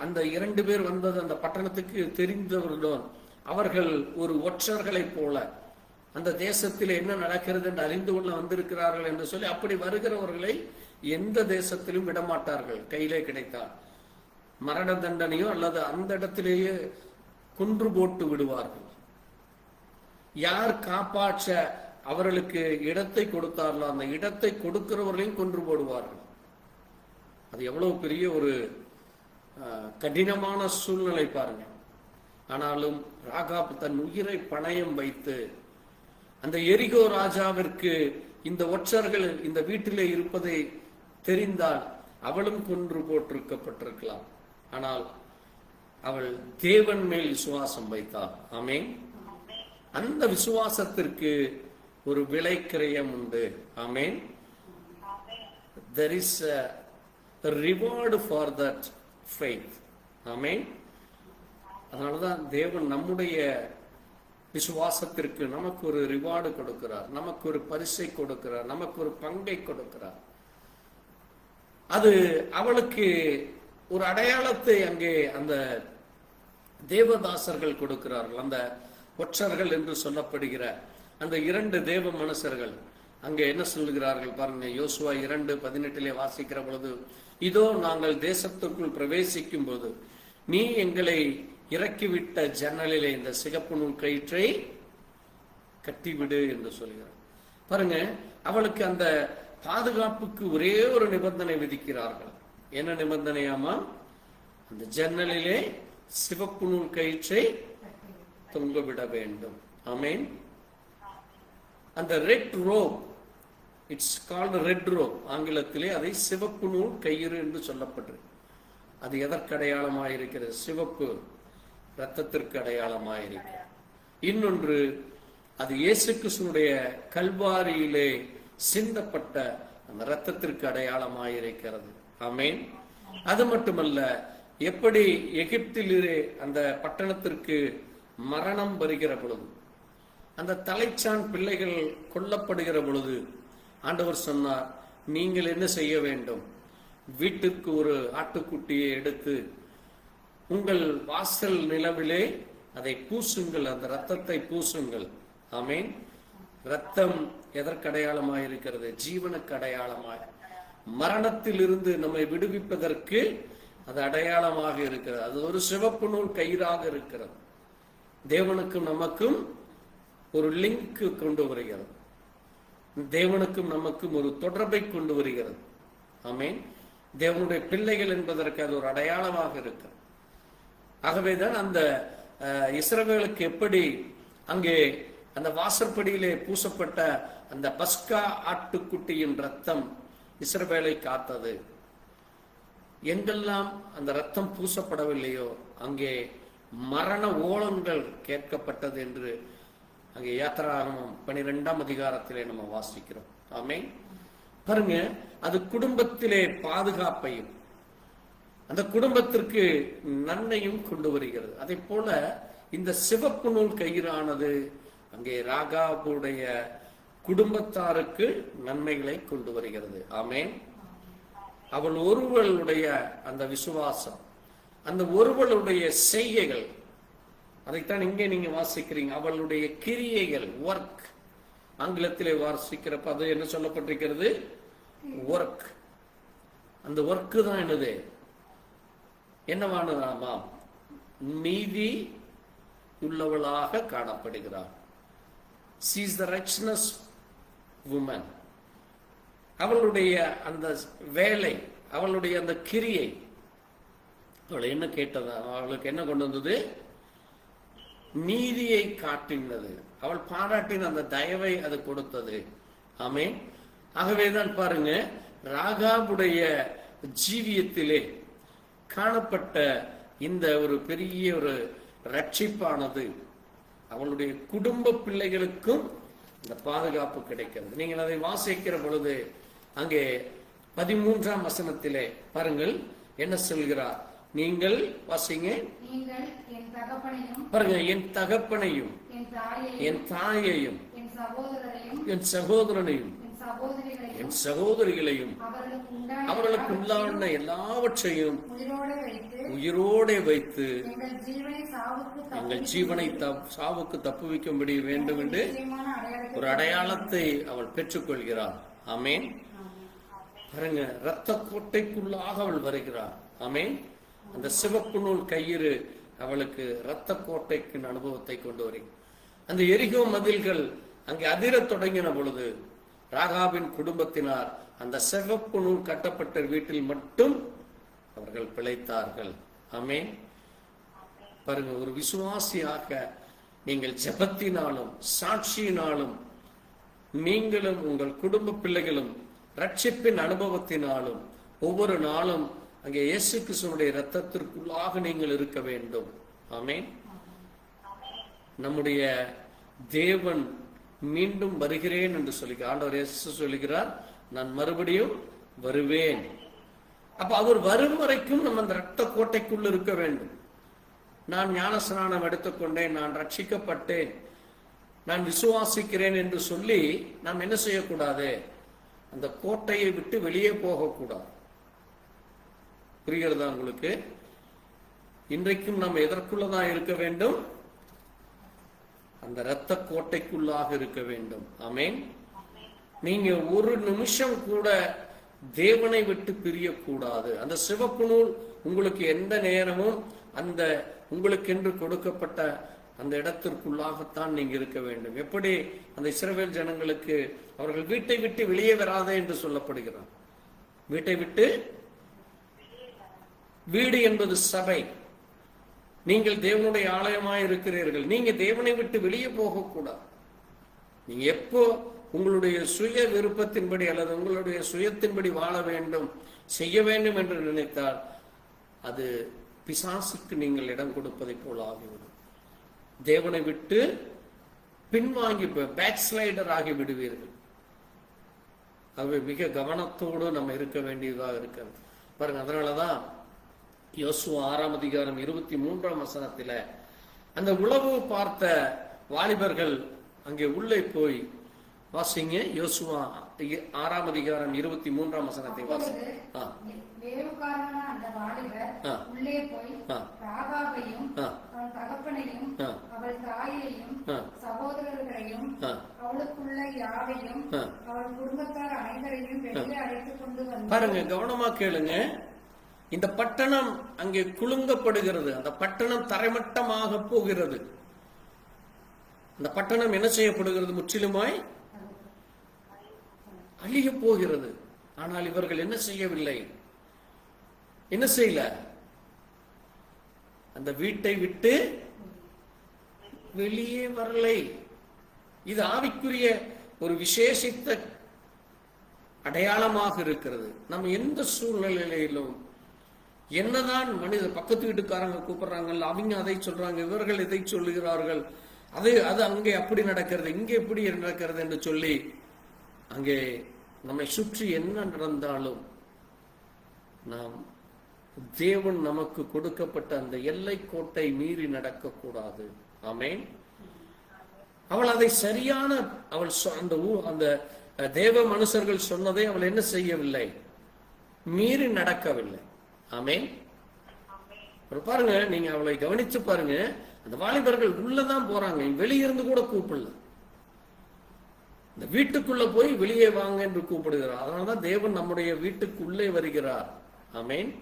அந்த 2 பேர் வந்தது அந்த பட்டணத்துக்கு தெரிந்தவர்களும் அவர்கள் ஒரு ஒற்றர்களைப் போல அந்த தேசத்தில் என்ன நடக்கிறது என்று அறிந்து கொள்ள வந்திருக்கிறார்கள் என்று சொல்லி அப்படி வருகிறவர்களை எந்த தேசத்திலும் விடமாட்டார்கள். கையிலே கிடைத்தால் மரண தண்டனையோ அல்லது அந்த இடத்திலேயே கொன்று போட்டு விடுவார்கள். யார் காப்பாற்ற அவர்களுக்கு இடத்தை கொடுத்தார்களோ அந்த இடத்தை கொடுக்கிறவர்களையும் கொன்று போடுவார்கள். அது எவ்வளவு பெரிய ஒரு கடினமான சூழ்நிலை பாருங்க. ஆனாலும் ராகாப் தன் உயிரை பணயம் வைத்து அந்த எரிகோ ராஜாவிற்கு இந்த ஒற்றர்கள் இந்த வீட்டிலே இருப்பதை தெரிந்தால் அவளும் கொன்று போட்டிருக்கப்பட்டிருக்கலாம். ஆனால் அவள் தேவன் மேல் விசுவாசம் வைத்தாள். ஆமென். அந்த விசுவாசத்திற்கு ஒரு விலை கிரயம் உண்டு. ஆமென். There is a reward for that faith. ஆமென். அதனாலதான் தேவன் நம்முடைய விசுவாசத்திற்கு நமக்கு ஒரு ரிவார்டு கொடுக்கிறார், நமக்கு ஒரு பரிசை கொடுக்கிறார், நமக்கு ஒரு பங்கை கொடுக்கிறார். அது அவளுக்கு ஒரு அடையாளத்தை அங்கே அந்த தேவதாசர்கள் கொடுக்கிறார்கள். அந்த ஒற்றர்கள் என்று சொல்லப்படுகிற அந்த 2 தேவ மனுஷர்கள் அங்கே என்ன சொல்லுகிறார்கள் பாருங்க. யோசுவா 2:18 வாசிக்கிற பொழுது, இதோ நாங்கள் தேசத்திற்குள் பிரவேசிக்கும் போது நீ எங்களை இறக்கிவிட்ட ஜன்னலிலே இந்த சிகப்பு நூல் கயிற்றை கட்டிவிடு என்று சொல்கிறார். பாருங்க, அவளுக்கு அந்த பாதுகாப்புக்கு ஒரே ஒரு நிபந்தனை விதிக்கிறார்கள். என்ன நிபந்தனையாமா? அந்த ஜன்னலிலே சிவப்பு நூல் கயிற்றை தொங்கவிட வேண்டும். ஆமென். அந்த red rope, it's called red rope, ஆங்கிலத்திலே அதை சிவப்பு நூல் கயிறு என்று சொல்லப்பட்டிருக்கு. அது எதற்கு அடையாளமாயிருக்கிறது? சிவப்பு இரத்தத்திற்கு அடையாளமாயிருக்கிறது. இன்னொன்று, அது இயேசு கிறிஸ்துவினுடைய கல்வாரியிலே சிந்தப்பட்ட அந்த இரத்தத்திற்கு அடையாளமாயிருக்கிறது. ஆமென். அது மட்டுமல்ல, எப்படி எகிப்திலே அந்த பட்டணத்திற்கு மரணம் வருகிற பொழுது, அந்த தலைச்சான் பிள்ளைகள் கொல்லப்படுகிற பொழுது ஆண்டவர் சொன்னார், நீங்கள் என்ன செய்ய வேண்டும்? வீட்டுக்கு ஒரு ஆட்டுக்குட்டியை எடுத்து உங்கள் வாசல் நிலவிலே அதை பூசுங்கள், அந்த இரத்தத்தை பூசுங்கள். ஆமென். இரத்தம் எதற்கு அடையாளமாயிருக்கிறது? ஜீவனுக்கு அடையாளமாய், மரணத்தில் இருந்து நம்மை விடுவிப்பதற்கு அது அடையாளமாக இருக்கிறது. அது ஒரு சிவப்பு நூல் கயிறாக இருக்கிறது. தேவனுக்கும் நமக்கும் ஒரு லிங்க் கொண்டு வருகிறது. தேவனுக்கும் நமக்கும் ஒரு தொடர்பை கொண்டு வருகிறது. ஆமென். தேவனுடைய பிள்ளைகள் என்பதற்கு அது ஒரு அடையாளமாக இருக்கிறது. ஆகவேதான் அந்த இஸ்ரவேலுக்கு எப்படி அங்கே அந்த வாசற்படியிலே பூசப்பட்ட அந்த பஸ்கா ஆட்டுக்குட்டியின் ரத்தம் இஸ்ரவேலை காத்தது. எங்கெல்லாம் அந்த ரத்தம் பூசப்படவில்லையோ அங்கே மரண ஓலங்கள் கேட்கப்பட்டது என்று அங்கே யாத்திராகமம் 12ஆம் அதிகாரத்திலே நம்ம வாசிக்கிறோம். ஆமென். பாருங்க, அது குடும்பத்திலே பாதுகாப்பையும் அந்த குடும்பத்திற்கு நன்மையும் கொண்டு வருகிறது. அதே போல இந்த சிவப்பு நூல் கயிறானது அங்கே ராகாபுடைய குடும்பத்தாருக்கு நன்மைகளை கொண்டு வருகிறது. ஆமென். அவள் ஒருவளுடைய அந்த விசுவாசம், அந்த ஒருவளுடைய செய்கைகள், அதைத்தான் இங்கே நீங்க வாசிக்கிறீங்க. அவளுடைய கிரியைகள், ஒர்க், ஆங்கிலத்திலே வாசிக்கிறப்ப அது என்ன சொல்லப்பட்டிருக்கிறது? ஒர்க். அந்த ஒர்க்கு தான் என்னது? என்னவானதாமா? நீதி உள்ளவளாக காணப்படுகிறார். She is the righteous woman. அவளுடைய அந்த வேலை, அவளுடைய அந்த கிரியை, அவளை என்ன கேட்டதா? அவளுக்கு என்ன கொண்டு வந்தது? நீதியை காட்டினது. அவள் பாராட்டின அந்த தயவை அது கொடுத்தது. ஆமென். ஆகவேதான் பாருங்க, ராகாபுடைய ஜீவியத்திலே காணப்பட்ட இந்த ஒரு பெரிய ஒரு ரட்சிப்பானது அவளுடைய குடும்ப பிள்ளைகளுக்கும் இந்த பாதுகாப்பு கிடைக்கிறது. நீங்கள் அதை வாசிக்கிற பொழுது அங்கே 13ஆம் வசனத்திலே பாருங்கள் என்ன சொல்கிறார். நீங்கள் வாசிங்க. பாருங்க, என் தகப்பனையும் என் தாயையும் என் சகோதரனையும் என் சகோதரிகளையும் அவர்களுக்கு உண்டான எல்லாவற்றையும் உயிரோടെ வைத்து எங்கள் ஜீவனை சாவுக்கு தப்புவிக்கும்படி வேண்டும் என்று ஒரு அடையாளத்தை அவள் பெற்றுக்கொள்கிறாள். ஆமென். பாருங்க, இரத்த கோட்டைக்குள்ளாக அவள் வருகிறாள். ஆமென். அந்த சிவப்பு நூல் கயிறு அவளுக்கு இரத்த கோட்டைக்கு அனுபவத்தை கொண்டு வரும். அந்த எரிகோ மதில்கள் அங்கே அதிரத் தொடங்கின பொழுது ராகாபின் குடும்பத்தினார் அந்த சிவப்பு நூல் கட்டப்பட்ட வீட்டில் மட்டும் அவர்கள் பிழைத்தார்கள். ஆமென். பாருங்க, ஒரு விசுவாசியாக நீங்கள் ஜெபத்தினாலும் சாட்சியினாலும் நீங்களும் உங்கள் குடும்ப பிள்ளைகளும் ரட்சிப்பின் அனுபவத்தினாலும் ஒவ்வொரு நாளும் அங்கே இயேசு கிறிஸ்துவினுடைய இரத்தத்திற்குள்ளாக நீங்கள் இருக்க வேண்டும். ஆமென். நம்முடைய தேவன் மீண்டும் வருகிறேன் என்று சொல்லி ஆண்டவர் இயேசு சொல்லுகிறார், நான் மறுபடியும் வருவேன். அப்ப அவர் வரும் வரைக்கும் நம்ம அந்த இரத்த கோட்டைக்குள் இருக்க வேண்டும். நான் ஞானஸ்நானம் எடுத்துக்கொண்டேன், நான் ரட்சிக்கப்பட்டேன், நான் விசுவாசிக்கிறேன் என்று சொல்லி நாம் என்ன செய்யக்கூடாது? அந்த கோட்டையை விட்டு வெளியே போகக்கூடாது. புரிகிறதா உங்களுக்கு? இன்றைக்கும் நாம் எதற்குள்ளதான் இருக்க வேண்டும்? அந்த இரத்த கோட்டைக்குள்ளாக இருக்க வேண்டும். ஆமென். நீங்க ஒரு நிமிஷம் கூட தேவனை விட்டு பிரியக்கூடாது. அந்த சிவப்பு நூல் உங்களுக்கு எந்த நேரமும் அந்த உங்களுக்கு என்று கொடுக்கப்பட்ட அந்த இடத்திற்குள்ளாகத்தான் நீங்க இருக்க வேண்டும். எப்படி அந்த இஸ்ரவேல் ஜனங்களுக்கு அவர்கள் வீட்டை விட்டு வெளியே வராதே என்று சொல்லப்படுகிறார். வீட்டை விட்டு, வீடு என்பது சபை, நீங்கள் தேவனுடைய ஆலயமாய் இருக்கிறீர்கள். நீங்க தேவனை விட்டு வெளியே போகக்கூடாது. நீங்க எப்போ உங்களுடைய சுய விருப்பத்தின்படி அல்லது உங்களுடைய சுயத்தின்படி வாழ வேண்டும், செய்ய வேண்டும் என்று நினைத்தால் அது பிசாசுக்கு நீங்கள் இடம் கொடுப்பதை போல ஆகிவிடும். தேவனை விட்டு பின்வாங்கி பேக் ஸ்லைடர் ஆகி விடுவீர்கள். ஆகவே மிக கவனத்தோடு நம்ம இருக்க வேண்டியதாக இருக்கிறது. பாருங்க, அதனாலதான் யோசுவா 6ஆம் அதிகாரம் 23ஆம் வசனத்தில அந்த உளவு பார்த்த வாலிபர்கள் அங்கே உள்ளே போய் வாசிங்க. யோசுவா 6ஆம் அதிகாரம் 23ஆம் வசனத்தை வாசிங்க. அந்த வாலிபர் உள்ளே போய் ராகாபையும் அவள் தகப்பனையும் அவள் தாயையும் சகோதரர்களையும் அவளுக்குள்ள யாவையும் அவள் குடும்பத்தார் அனைவரையும் வெளியே அழைத்துக் கொண்டு வந்தார். பாருங்க, கவனமா கேளுங்க. இந்த பட்டணம் அங்கே குலுங்கப்படுகிறது. அந்த பட்டணம் தரைமட்டமாக போகிறது. அந்த பட்டணம் என்ன செய்யப்படுகிறது? முற்றிலுமாய் அழிய போகிறது. ஆனால் இவர்கள் என்ன செய்யவில்லை? என்ன செய்யல? அந்த வீட்டை விட்டு வெளியே வரலை. இது ஆவிக்குரிய ஒரு விசேஷித்த அடையாளமாக இருக்கிறது. நம்ம எந்த சூழ்நிலையிலும் என்னதான் மனித பக்கத்து வீட்டுக்காரங்க கூப்பிடுறாங்க, அவங்க அதை சொல்றாங்க, இவர்கள் இதை சொல்லுகிறார்கள், அது அங்கே அப்படி நடக்கிறது, இங்கே எப்படி நடக்கிறது என்று சொல்லி அங்கே நம்மை சுற்றி என்ன நடந்தாலும் நாம் தேவன் நமக்கு கொடுக்கப்பட்ட அந்த எல்லை கோட்டை மீறி நடக்கக்கூடாது. ஆமென். அவள் அதை சரியான அந்த தேவ மனுஷர்கள் சொன்னதை அவள் என்ன செய்யவில்லை, மீறி நடக்கவில்லை. ஆமென். பாருங்க, நீங்க அவளை கவனிச்சு பாருங்க, அந்த வாலிபர்கள் உள்ளதான் போறாங்க, வெளியிருந்து கூட கூப்பிடல. இந்த வீட்டுக்குள்ள போய் வெளியே வாங்க என்று கூப்பிடுகிறார். அதனாலதான் தேவன் நம்முடைய வீட்டுக்குள்ளே வருகிறார். ஆமென்.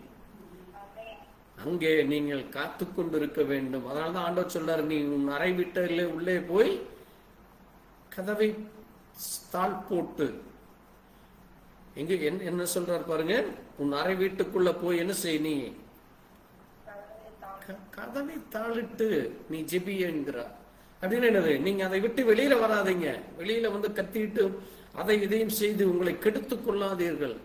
அங்கே நீங்கள் காத்து கொண்டிருக்க வேண்டும். அதனாலதான் ஆண்டவர் சொல்றாரு, நீ உன் அறை வீட்டிலே உள்ளே போய் கதவை தாழ் போட்டு, எங்க என்ன சொல்றாரு பாருங்க, உன் அறை வீட்டுக்குள்ள போய் என்ன செய், நீ கதவை தாளிட்டு நீ ஜெபி என்கிறார். அப்படின்னு என்னது, நீங்க அதை விட்டு வெளியில வராதீங்க. வெளியில வந்து கத்திட்டு அதை இதையும் செய்து உங்களை கெடுத்துக் கொள்ளாதீர்கள்,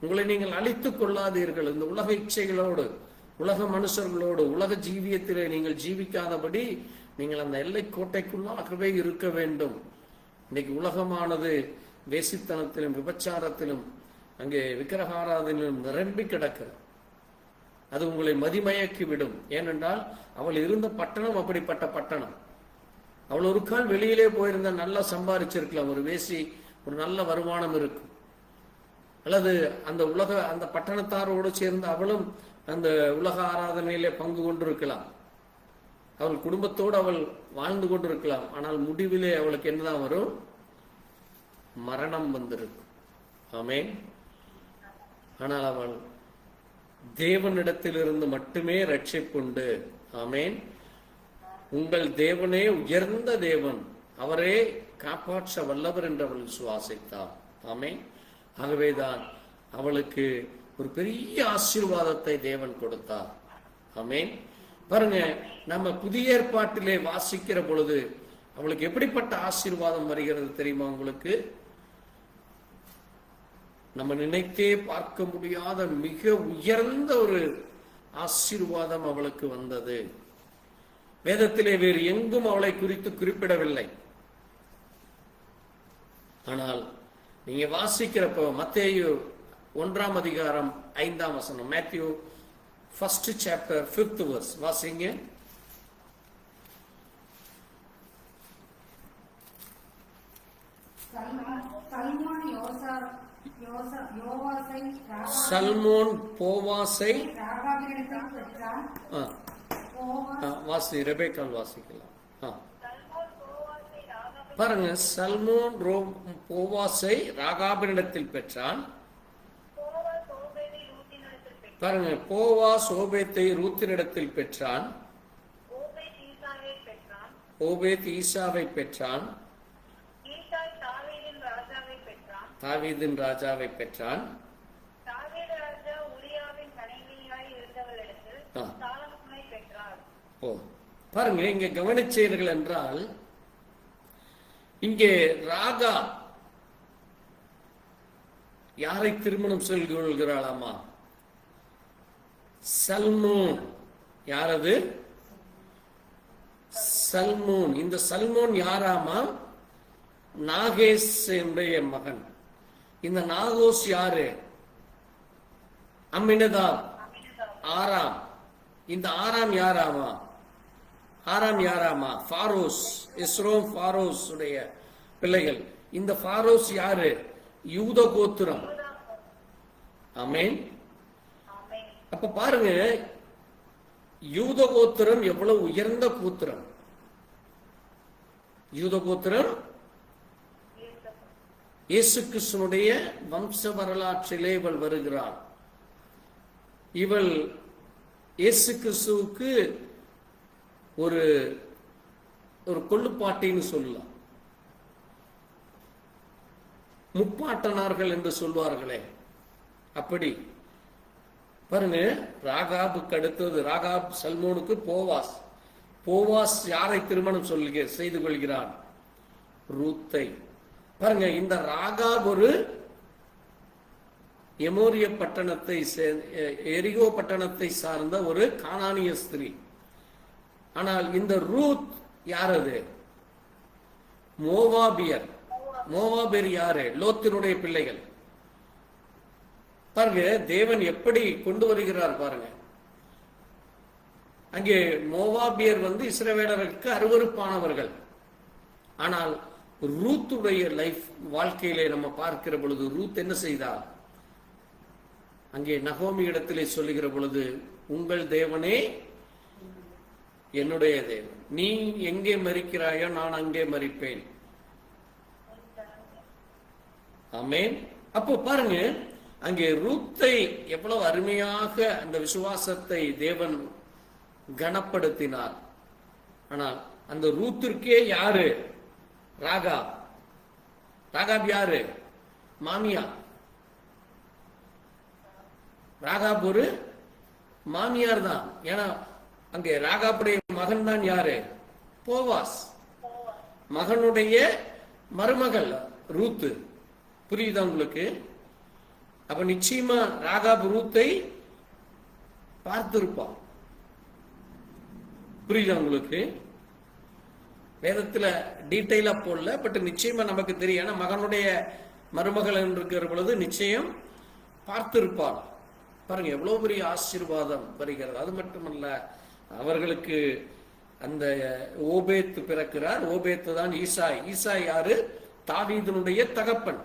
உங்களை நீங்கள் அழித்துக் கொள்ளாதீர்கள். இந்த உலக இச்சைகளோடு, உலக மனுஷர்களோடு, உலக ஜீவியத்திலே நீங்கள் ஜீவிக்காதபடி நீங்கள் அந்த எல்லை கோட்டைக்குள்ளாகவே இருக்க வேண்டும். இன்னைக்கு உலகமானது வேசித்தனத்திலும் விபச்சாரத்திலும் அங்கே விக்கிரகாராதனையிலும் நிரம்பி கிடக்கிறது. அது உங்களை மதிமயக்கி விடும். ஏனென்றால் அவள் இருந்த பட்டணம் அப்படிப்பட்ட பட்டணம். அவள் ஒரு கால் வெளியிலே போயிருந்தா நல்லா சம்பாதிச்சிருக்கலாம், ஒரு வேசி, ஒரு நல்ல வருமானம் இருக்கும். அல்லது அந்த பட்டணத்தாரோடு சேர்ந்து அவளும் அந்த உலக ஆராதனையிலே பங்கு கொண்டிருக்கலாம். அவள் குடும்பத்தோடு அவள் வாழ்ந்து கொண்டிருக்கலாம். ஆனால் முடிவிலே அவளுக்கு என்னதான் வரும், மரணம் வந்திருக்கும். ஆமென். ஆனால் அவள் தேவனிடத்திலிருந்து மட்டுமே ரட்சிப்புண்டு. ஆமென். உங்கள் தேவனே உயர்ந்த தேவன், அவரே காப்பாற்ற வல்லவர் என்று அவள் விசுவாசித்தார். ஆமென். ஆகவேதான் அவளுக்கு ஒரு பெரிய ஆசீர்வாதத்தை தேவன் கொடுத்தார். ஆமென். பாருங்க, நம்ம புதிய ஏற்பாட்டிலே வாசிக்கிற பொழுது அவளுக்கு எப்படிப்பட்ட ஆசீர்வாதம் வருகிறது தெரியுமா உங்களுக்கு? நம்ம நினைத்தே பார்க்க முடியாத மிக உயர்ந்த ஒரு ஆசீர்வாதம் அவளுக்கு வந்தது. வேதத்திலே வேறு எங்கும் அவளை குறித்து குறிப்பிடவில்லை. ஆனால் நீங்க வாசிக்கிறப்ப மத்தேயு 1 அதிகாரம் 5 வசனம், Matthew 1st chapter 5th verse வாசிங்க. சல்மோன் போவாசை வாசி, ரெபேக்கால் வாசிக்கலாம். பாருங்க, சல்மோன் போவாசை ராகாபினிடத்தில் பெற்றான். பாருங்க, போவாஸ் ஓபேத்தை ரூத்தினிடத்தில் பெற்றான். ஓபேத் ஈசாவை பெற்றான். தாவீதின் ராஜாவை பெற்றான். பாருங்க, இங்க கவனிச்சீர்கள் என்றால் இங்கே ராகா யாரை திருமணம் செய்து கொள்கிறாளாமா? சல்மோன். யாரது? சல்மோன். இந்த சல்மோன் யாராமா? நாகேஸ் என்னுடைய மகன். இந்த நாகோஸ் யாரு? அம்மினதாப், ஆராம். இந்த ஆராம் யாராமா? ஆராம் யாராமா? ஃபாரோஸ், எஸ்ரோம் ஃபாரோஸ் உடைய பிள்ளைகள். இந்த ஃபாரோஸ் யாரு? யூத கோத்திரம். ஆமென். அப்ப பாருங்க, யூத கோத்திரம் எவ்வளவு உயர்ந்த கோத்திரம். யூத கோத்திரம் இயேசு கிறிஸ்துனுடைய வம்ச வரலாற்றிலே இவள் வருகிறாள். இவள் இயேசு கிறிஸ்துவுக்கு ஒரு கொள்ளுப்பாட்டின்னு சொல்லலாம். முப்பாட்டனார்கள் என்று சொல்வார்களே, அப்படி. பாருங்க, ராகாபுக்கு அடுத்தது, ராகாப் சல்மோனுக்கு போவாஸ். போவாஸ் யாரை திருமணம் செய்து கொள்கிறான்? ரூத்தை. பாருங்க, இந்த ராகாப் ஒரு எமோரிய பட்டணத்தை, எரிகோ பட்டணத்தை சார்ந்த ஒரு கானானிய ஸ்திரீ. ஆனால் இந்த ரூத் யார் அது? மோவாபியர். மோவாபியர் யாரு? லோத்தினுடைய பிள்ளைகள். பாருங்க தேவன் எப்படி கொண்டு வருகிறார் பாருங்க. அங்கே மோவாபியர் இஸ்ரவேலருக்கு அருவருப்பானவர்கள். ஆனால் ரூத்துடைய லைஃப் வாழ்க்கையிலே நம்ம பார்க்கிற பொழுது ரூத் என்ன செய்தார்? அங்கே நகோமி இடத்திலே சொல்லுகிற பொழுது, உங்கள் தேவனே என்னுடைய தேவன், நீ எங்கே மரிக்கிறாயோ நான் அங்கே மரிப்பேன். ஆமென். அப்போ பாருங்க அங்கே ரூத்தை எவ்வளவு அருமையாக அந்த விசுவாசத்தை தேவன் கனப்படுத்தினார். ஆனால் அந்த ரூத்திற்கே யாரு? ராகாப். ராகாப் யாரு? மாமியா. ராகாப் ஒரு மாமியார் தான். ஏன்னா அங்கே ராகாப்புடைய மகன் தான் யாரு? போவாஸ். மகனுடைய மருமகள் ரூத்து. புரியுதா உங்களுக்கு? அப்ப நிச்சயமா ராகாப் ரூத்தை பார்த்திருப்பான். புரியுதா உங்களுக்கு? வேதத்துல டீட்டெயிலா போடல, பட் நிச்சயமா நமக்கு தெரியும். ஏன்னா மகனுடைய மருமகள் இருக்கிற பொழுது நிச்சயம் பார்த்திருப்பாள். பாருங்க எவ்வளவு பெரிய ஆசீர்வாதம் வருகிறது. அது மட்டுமல்ல, அவர்களுக்கு அந்த ஓபேத்து பிறக்கிறார். ஓபேத்து தான் ஈசாய். ஈசாய் யாரு? தாவீதினுடைய தகப்பன்.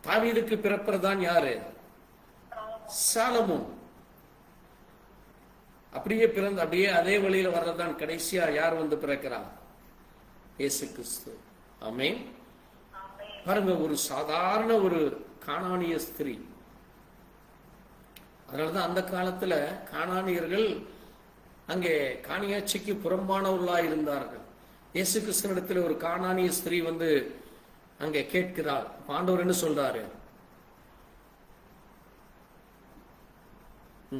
தாவீதுக்கு பிறப்பதான் யாரு? சாலமோன். அப்படியே பிறந்து அப்படியே அதே வழியில வர்றதான் கடைசியா யார் பிறக்கிறார்? இயேசு கிறிஸ்து. ஆமென். பாருங்க ஒரு சாதாரண ஒரு கானானிய ஸ்திரீ. அதனாலதான் அந்த காலத்துல கானானியர்கள் அங்கே காணியாட்சிக்கு புறம்பானவர்களாக இருந்தார்கள். இயேசு கிறிஸ்துவிடத்தில் ஒரு கானானிய ஸ்திரீ அங்கே கேட்கிறாள். ஆண்டவர் என்ன சொல்றாரு?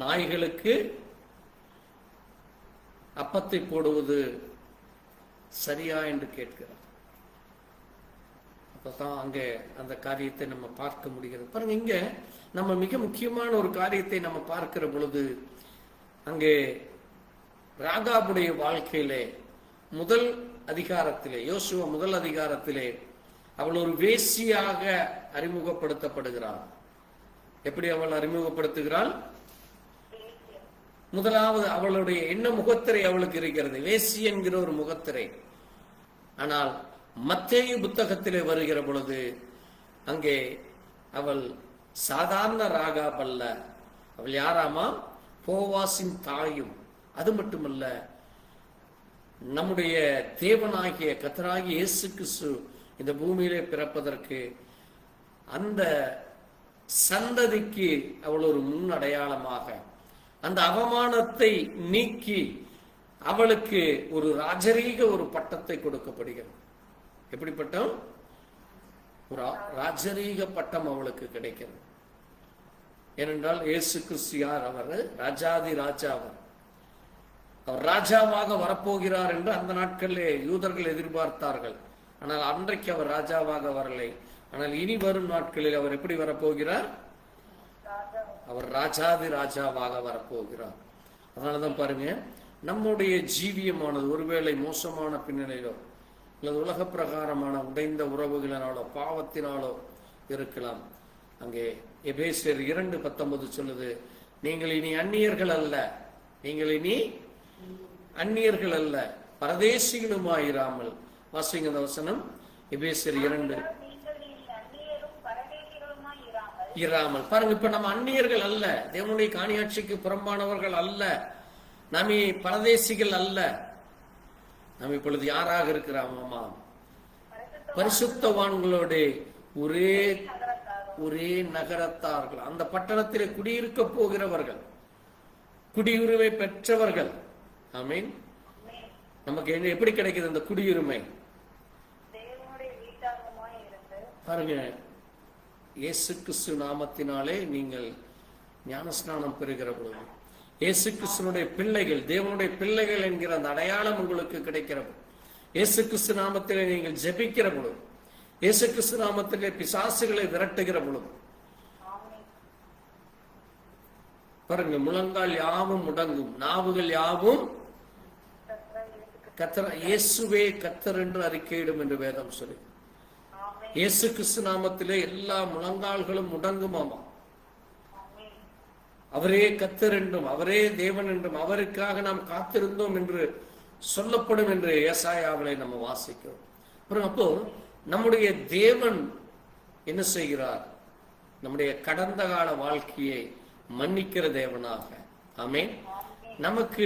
நாய்களுக்கு அப்பத்தை போடுவது சரியா என்று கேட்கிறார். அப்பதான் அங்கே அந்த காரியத்தை நம்ம பார்க்க முடிகிறது. பாருங்க இங்க நம்ம மிக முக்கியமான ஒரு காரியத்தை நம்ம பார்க்கிற பொழுது, அங்கே ராகாபுடைய வாழ்க்கையிலே முதல் அதிகாரத்திலே, யோசுவா முதல் அதிகாரத்திலே அவள் ஒரு வேசியாக அறிமுகப்படுத்தப்படுகிறாள். எப்படி அவள் அறிமுகப்படுத்துகிறாள்? முதலாவது அவளுடைய என்ன முகத்திரை அவளுக்கு இருக்கிறது? வேசி என்கிற ஒரு முகத்திரை. ஆனால் மத்தேயு புத்தகத்திலே வருகிற பொழுது அங்கே அவள் சாதாரண ராகாப் அல்ல. அவள் யாராமா? போவாசின் தாயும். அது மட்டுமல்ல, நம்முடைய தேவனாகிய கர்த்தராகிய இயேசு கிறிஸ்து இந்த பூமியிலே பிறப்பதற்கு அந்த சந்ததிக்கு அவள் ஒரு முன் அடையாளமாக, அந்த அவமானத்தை நீக்கி அவளுக்கு ஒரு ராஜரீக ஒரு பட்டத்தை கொடுக்கப்படுகிறது. எப்படிப்பட்ட ஒரு ராஜரீக பட்டம் அவளுக்கு கிடைக்கிறது. ஏனென்றால் இயேசு கிறிஸ்து யார்? அவர் ராஜாதி ராஜா. அவர் ராஜாவாக வரப்போகிறார் என்று அந்த நாட்களிலே யூதர்கள் எதிர்பார்த்தார்கள். ஆனால் அன்றைக்கு அவர் ராஜாவாக வரலை. ஆனால் இனி வரும் நாட்களில் அவர் எப்படி வரப்போகிறார்? அவர் ராஜாதி ராஜாவாக வரப்போகிறார். அதனாலதான் பாருங்க, நம்முடைய ஜீவியமானது ஒருவேளை மோசமான பின்னணியிலோ அல்லது உலக பிரகாரமான உடைந்த உறவுகளினாலோ பாவத்தினாலோ இருக்கலாம். அங்கே எபேசியர் 2:19 சொல்லுது, நீங்கள் இனி அந்நியர்கள் அல்ல, நீங்கள் இனி அந்நியர்கள் அல்ல, பரதேசிகளுமாயிராமல். வாசிங்க அந்த வசனம். எபேசியர் 2 இராமல். பாருங்க, இப்ப நம்ம அந்நியர்கள் அல்ல, தேவனுடைய காணியாட்சிக்கு புறம்பானவர்கள் அல்ல, நாம பரதேசிகள் அல்ல. நாம் இப்பொழுது யாராக இருக்கிறோமா? பரிசுத்தவான்களோட ஒரே நகரத்தார்கள், அந்த பட்டணத்திலே குடியிருக்க போகிறவர்கள், குடியுரிமை பெற்றவர்கள். ஆமீன். நமக்கு எப்படி கிடைக்குது அந்த குடியுரிமை? பாருங்க, இயேசு கிறிஸ்து நாமத்தினாலே நீங்கள் ஞானஸ்நானம் பெறுகிற பொழுது, இயேசு கிறிஸ்துனுடைய பிள்ளைகள், தேவனுடைய பிள்ளைகள் என்கிற அந்த அடையாளம் உங்களுக்கு கிடைக்கிற பொழுது, இயேசு கிறிஸ்து நாமத்திலே நீங்கள் ஜெபிக்கிற பொழுது, இயேசு கிறிஸ்து நாமத்திலே பிசாசுகளை விரட்டுகிற பொழுது, பாருங்க, முழங்கால் யாவும் முடங்கும், நாவுகள் யாவும் கர்த்தர் இயேசுவே கர்த்தர் என்று அறிக்கையிடும் என்று வேதம் சொல்லி. இயேசு கிறிஸ்து நாமத்திலே எல்லா முழங்கால்களும் முடங்குமாமா. அவரே கர்த்தர் என்றும் அவரே தேவன் என்றும் அவருக்காக நாம் காத்திருந்தோம் என்று சொல்லப்படும் என்று ஏசாயாவிலே நம்ம வாசிக்கிறோம். அப்போ நம்முடைய தேவன் என்ன செய்கிறார்? நம்முடைய கடந்த கால வாழ்க்கையை மன்னிக்கிற தேவனாக, ஆமென், நமக்கு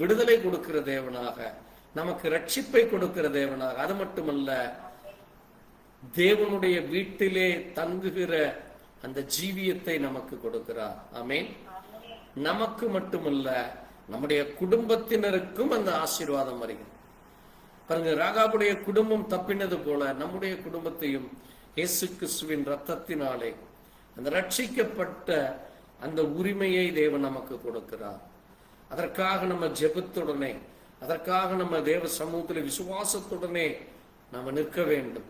விடுதலை கொடுக்கிற தேவனாக, நமக்கு ரட்சிப்பை கொடுக்கிற தேவனாக, அது மட்டுமல்ல தேவனுடைய வீட்டிலே தங்குகிற அந்த ஜீவியத்தை நமக்கு கொடுக்கிறார். ஆமென். நமக்கு மட்டுமல்ல நம்முடைய குடும்பத்தினருக்கும் அந்த ஆசீர்வாதம் வருகிறது. பாருங்க, ராகாபுடைய குடும்பம் தப்பினது போல நம்முடைய குடும்பத்தையும் இயேசு கிறிஸ்துவின் ரத்தத்தினாலே அந்த ரட்சிக்கப்பட்ட அந்த உரிமையை தேவன் நமக்கு கொடுக்கிறார். அதற்காக நம்ம ஜெபத்துடனே, அதற்காக நம்ம தேவ சமூகத்தில் விசுவாசத்துடனே நம்ம நிற்க வேண்டும்.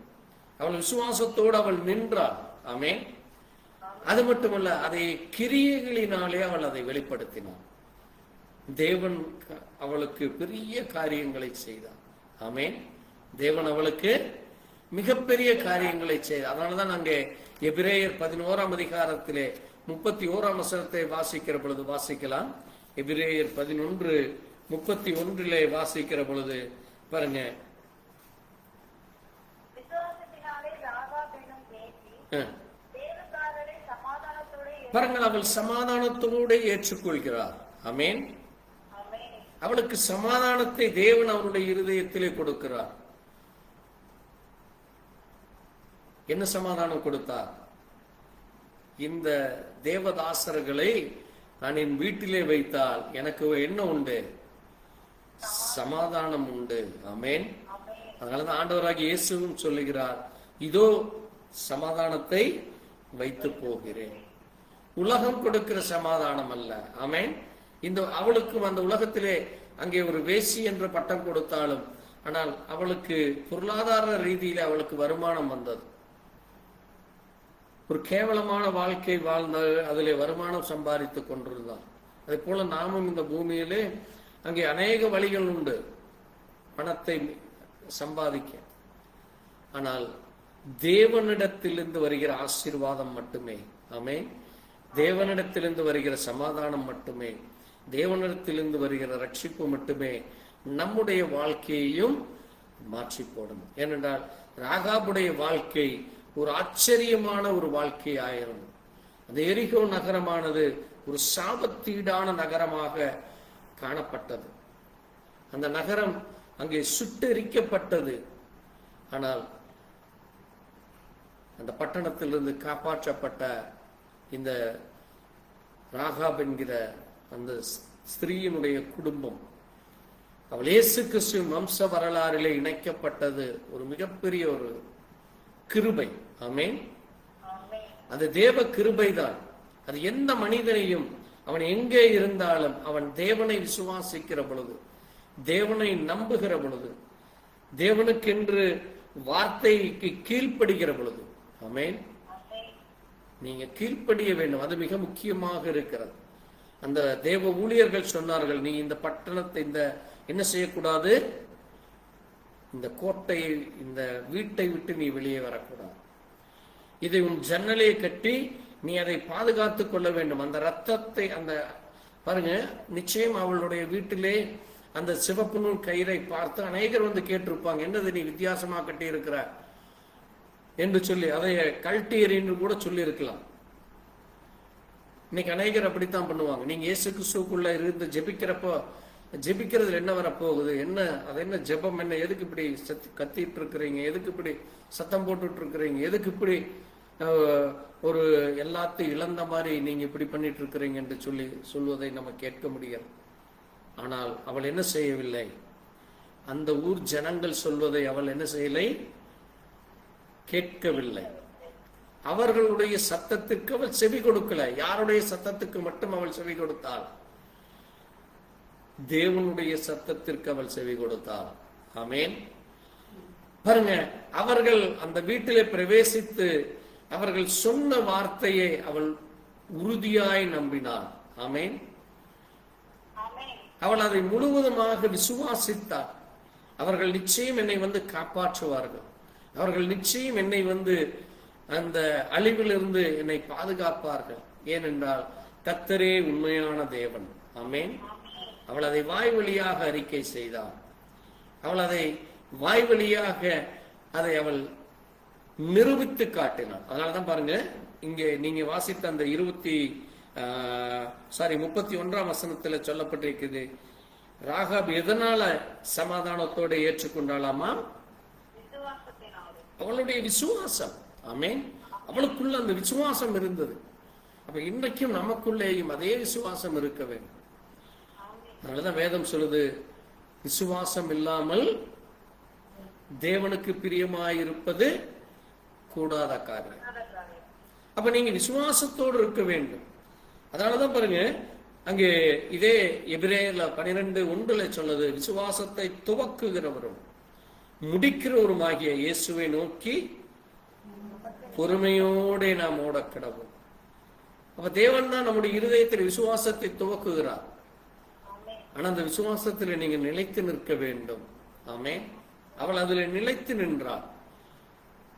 அவள் விசுவாசத்தோடு அவள் நின்றாள். ஆமென். அது மட்டுமல்ல, அதை கிரியைகளினாலே அவள் அதை வெளிப்படுத்தினாள். தேவன் அவளுக்கு பெரிய காரியங்களை செய்தார். ஆமென். தேவன் அவளுக்கு மிகப்பெரிய காரியங்களை செய்தார். அதனாலதான் அங்கே எபிரேயர் 11ஆம் அதிகாரத்திலே 31ஆம் வசனத்தை வாசிக்கிற பொழுது வாசிக்கலாம். எபிரேயர் 11:31 வாசிக்கிற பொழுது பாருங்க, பாருங்கள், அவள் சமாதானத்தோடு ஏற்றுக்கொள்கிறார். ஆமென். அவளுக்கு சமாதானத்தை தேவன் அவருடைய இருதயத்திலே கொடுக்கிறார். என்ன சமாதானம் கொடுத்தார்? இந்த தேவதாசர்களை நான் என் வீட்டிலே வைத்தால் எனக்கு என்ன உண்டு? சமாதானம் உண்டு. ஆமென். அதனாலதான் ஆண்டவராகிய இயேசுவும் சொல்லுகிறார், இதோ சமாதானத்தை வைத்து போகிறேன். உலகம் கொடுக்கிற சமாதானம் அல்ல. ஆமென். இந்த அவளுக்கும் அந்த உலகத்திலே அங்கே ஒரு வேசி என்ற பட்டம் கொடுத்தாலும், ஆனால் அவளுக்கு பொருளாதார ரீதியில அவளுக்கு வருமானம் வந்தது. ஒரு கேவலமான வாழ்க்கை வாழ்ந்த அதிலே வருமானம் சம்பாதித்துக் கொண்டிருந்தார். அதே போல நாமும் இந்த பூமியிலே அங்கே அநேக வழிகள் உண்டு பணத்தை சம்பாதிக்க. ஆனால் தேவனிடத்திலிருந்து வருகிற ஆசீர்வாதம் மட்டுமே, ஆமென், தேவனிடத்திலிருந்து வருகிற சமாதானம் மட்டுமே, தேவனிடத்திலிருந்து வருகிற ரட்சிப்பு மட்டுமே நம்முடைய வாழ்க்கையையும் மாற்றி போடும். ஏனென்றால் ராகாபுடைய வாழ்க்கை ஒரு ஆச்சரியமான ஒரு வாழ்க்கை ஆயிருந்தது. அந்த எரிகோ நகரமானது ஒரு சாபத்தீடான நகரமாக காணப்பட்டது. அந்த நகரம் அங்கே சுட்டெரிக்கப்பட்டது. ஆனால் அந்த பட்டணத்திலிருந்து காப்பாற்றப்பட்ட இந்த ராகாப் என்கிற அந்த ஸ்திரீயினுடைய குடும்பம், அவள் இயேசு கிறிஸ்துவின் வம்ச வரலாறிலே இணைக்கப்பட்டது ஒரு மிகப்பெரிய ஒரு கிருபை. ஆமென். அது தேவ கிருபை தான். அது எந்த மனிதனையும் அவன் எங்கே இருந்தாலும் அவன் தேவனை விசுவாசிக்கிற பொழுது, தேவனை நம்புகிற பொழுது, தேவனுக்கென்று வார்த்தைக்கு கீழ்ப்படுகிற பொழுது, ஆமென், நீங்க கீழ்ப்படிய வேண்டும். அது மிக முக்கியமாக இருக்கிறது. அந்த தேவ ஊழியர்கள் சொன்னார்கள், நீ இந்த பட்டணத்தை இந்த என்ன செய்யக்கூடாது, இந்த கோட்டையை இந்த வீட்டை விட்டு நீ வெளியே வரக்கூடாது. இதை உன் ஜன்னலை கட்டி நீ அதை பாதுகாத்துக் கொள்ள வேண்டும். அந்த ரத்தத்தை அந்த பாருங்க, நிச்சயம் அவளுடைய வீட்டிலே அந்த சிவப்பு நூல் கயிறை பார்த்து அநேகர் வந்து கேட்டிருப்பாங்க, என்னது நீ வித்தியாசமா கட்டி இருக்கிற என்று சொல்லி அதை கழட்டி எறின்னு கூட சொல்லி இருக்கலாம். இன்னைக்கு அநேகர் அப்படித்தான் பண்ணுவாங்க. நீங்க இயேசு கிறிஸ்துவுக்குள்ள இருந்து ஜெபிக்கிறப்போ, ஜெபிக்கிறதுல என்ன வரப்போகுது, என்ன அது என்ன ஜெபம், என்ன எதுக்கு இப்படி கத்திட்டு இருக்கிறீங்க, எதுக்கு இப்படி சத்தம் போட்டுட்டு இருக்கிறீங்க, எதுக்கு இப்படி ஒரு எல்லாத்தையும் இழந்த மாதிரி நீங்க இப்படி பண்ணிட்டு இருக்கிறீங்க என்று சொல்லி சொல்வதை நம்ம கேட்க முடியாது. ஆனால் அவள் என்ன செய்யவில்லை, அந்த ஊர் ஜனங்கள் சொல்வதை அவள் என்ன செய்யலை, கேட்கவில்லை. அவர்களுடைய சத்தத்துக்கு அவள் செவி கொடுக்கல. யாருடைய சத்தத்துக்கு மட்டும் அவள் செவி கொடுத்தாள்? தேவனுடைய சத்தத்திற்கு அவள் செவி கொடுத்தாள். ஆமென். பாருங்க, அவர்கள் அந்த வீட்டிலே பிரவேசித்து அவர்கள் சொன்ன வார்த்தையை அவள் உறுதியாய் நம்பினாள். ஆமென். அவள் அதை முழுவதுமாக விசுவாசித்தாள். அவர்கள் நிச்சயம் என்னை காப்பாற்றுவார்கள். அவர்கள் நிச்சயம் என்னை அந்த அழிவிலிருந்து என்னை பாதுகாப்பார்கள். ஏனென்றால் கர்த்தரே உண்மையான தேவன். ஆமென். அவள் அதை வாய் வழியாக அறிக்கை செய்தாள். அவள் அதை வாய் வழியாக அதை அவள் நிரூபித்து காட்டினாள். அதனாலதான் பாருங்க, இங்கே நீங்க வாசித்த அந்த 31ஆம் வசனத்துல சொல்லப்பட்டிருக்குது, ராகாப் எதனால சமாதானத்தோடு ஏற்றுக்கொண்டாலாமா? அவளுடைய விசுவாசம். ஆமென். அவளுக்குள்ள அந்த விசுவாசம் இருந்தது. அப்ப இன்றைக்கும் நமக்குள்ளேயும் அதே விசுவாசம் இருக்க வேண்டும். அதனாலதான் வேதம் சொல்லுது, விசுவாசம் இல்லாமல் தேவனுக்கு பிரியமாயிருப்பது கூடாத காரியம். அப்ப நீங்க விசுவாசத்தோடு இருக்க வேண்டும். அதனாலதான் பாருங்க, அங்கே இதே எபிரேயர்ல 12:1 சொல்லுது, விசுவாசத்தை துவக்குகிறவரும் முடிக்கிறவருமாகிய இயேசுவை நோக்கி பொறுமையோட நாம் ஓட கடவுள். அப்ப தேவன் தான் நம்முடைய இருதயத்தில் விசுவாசத்தை துவக்குகிறார். ஆனா அந்த விசுவாசத்தில் நீங்க நிலைத்து நிற்க வேண்டும். ஆமென். அவள் அதுல நிலைத்து நின்றாள்.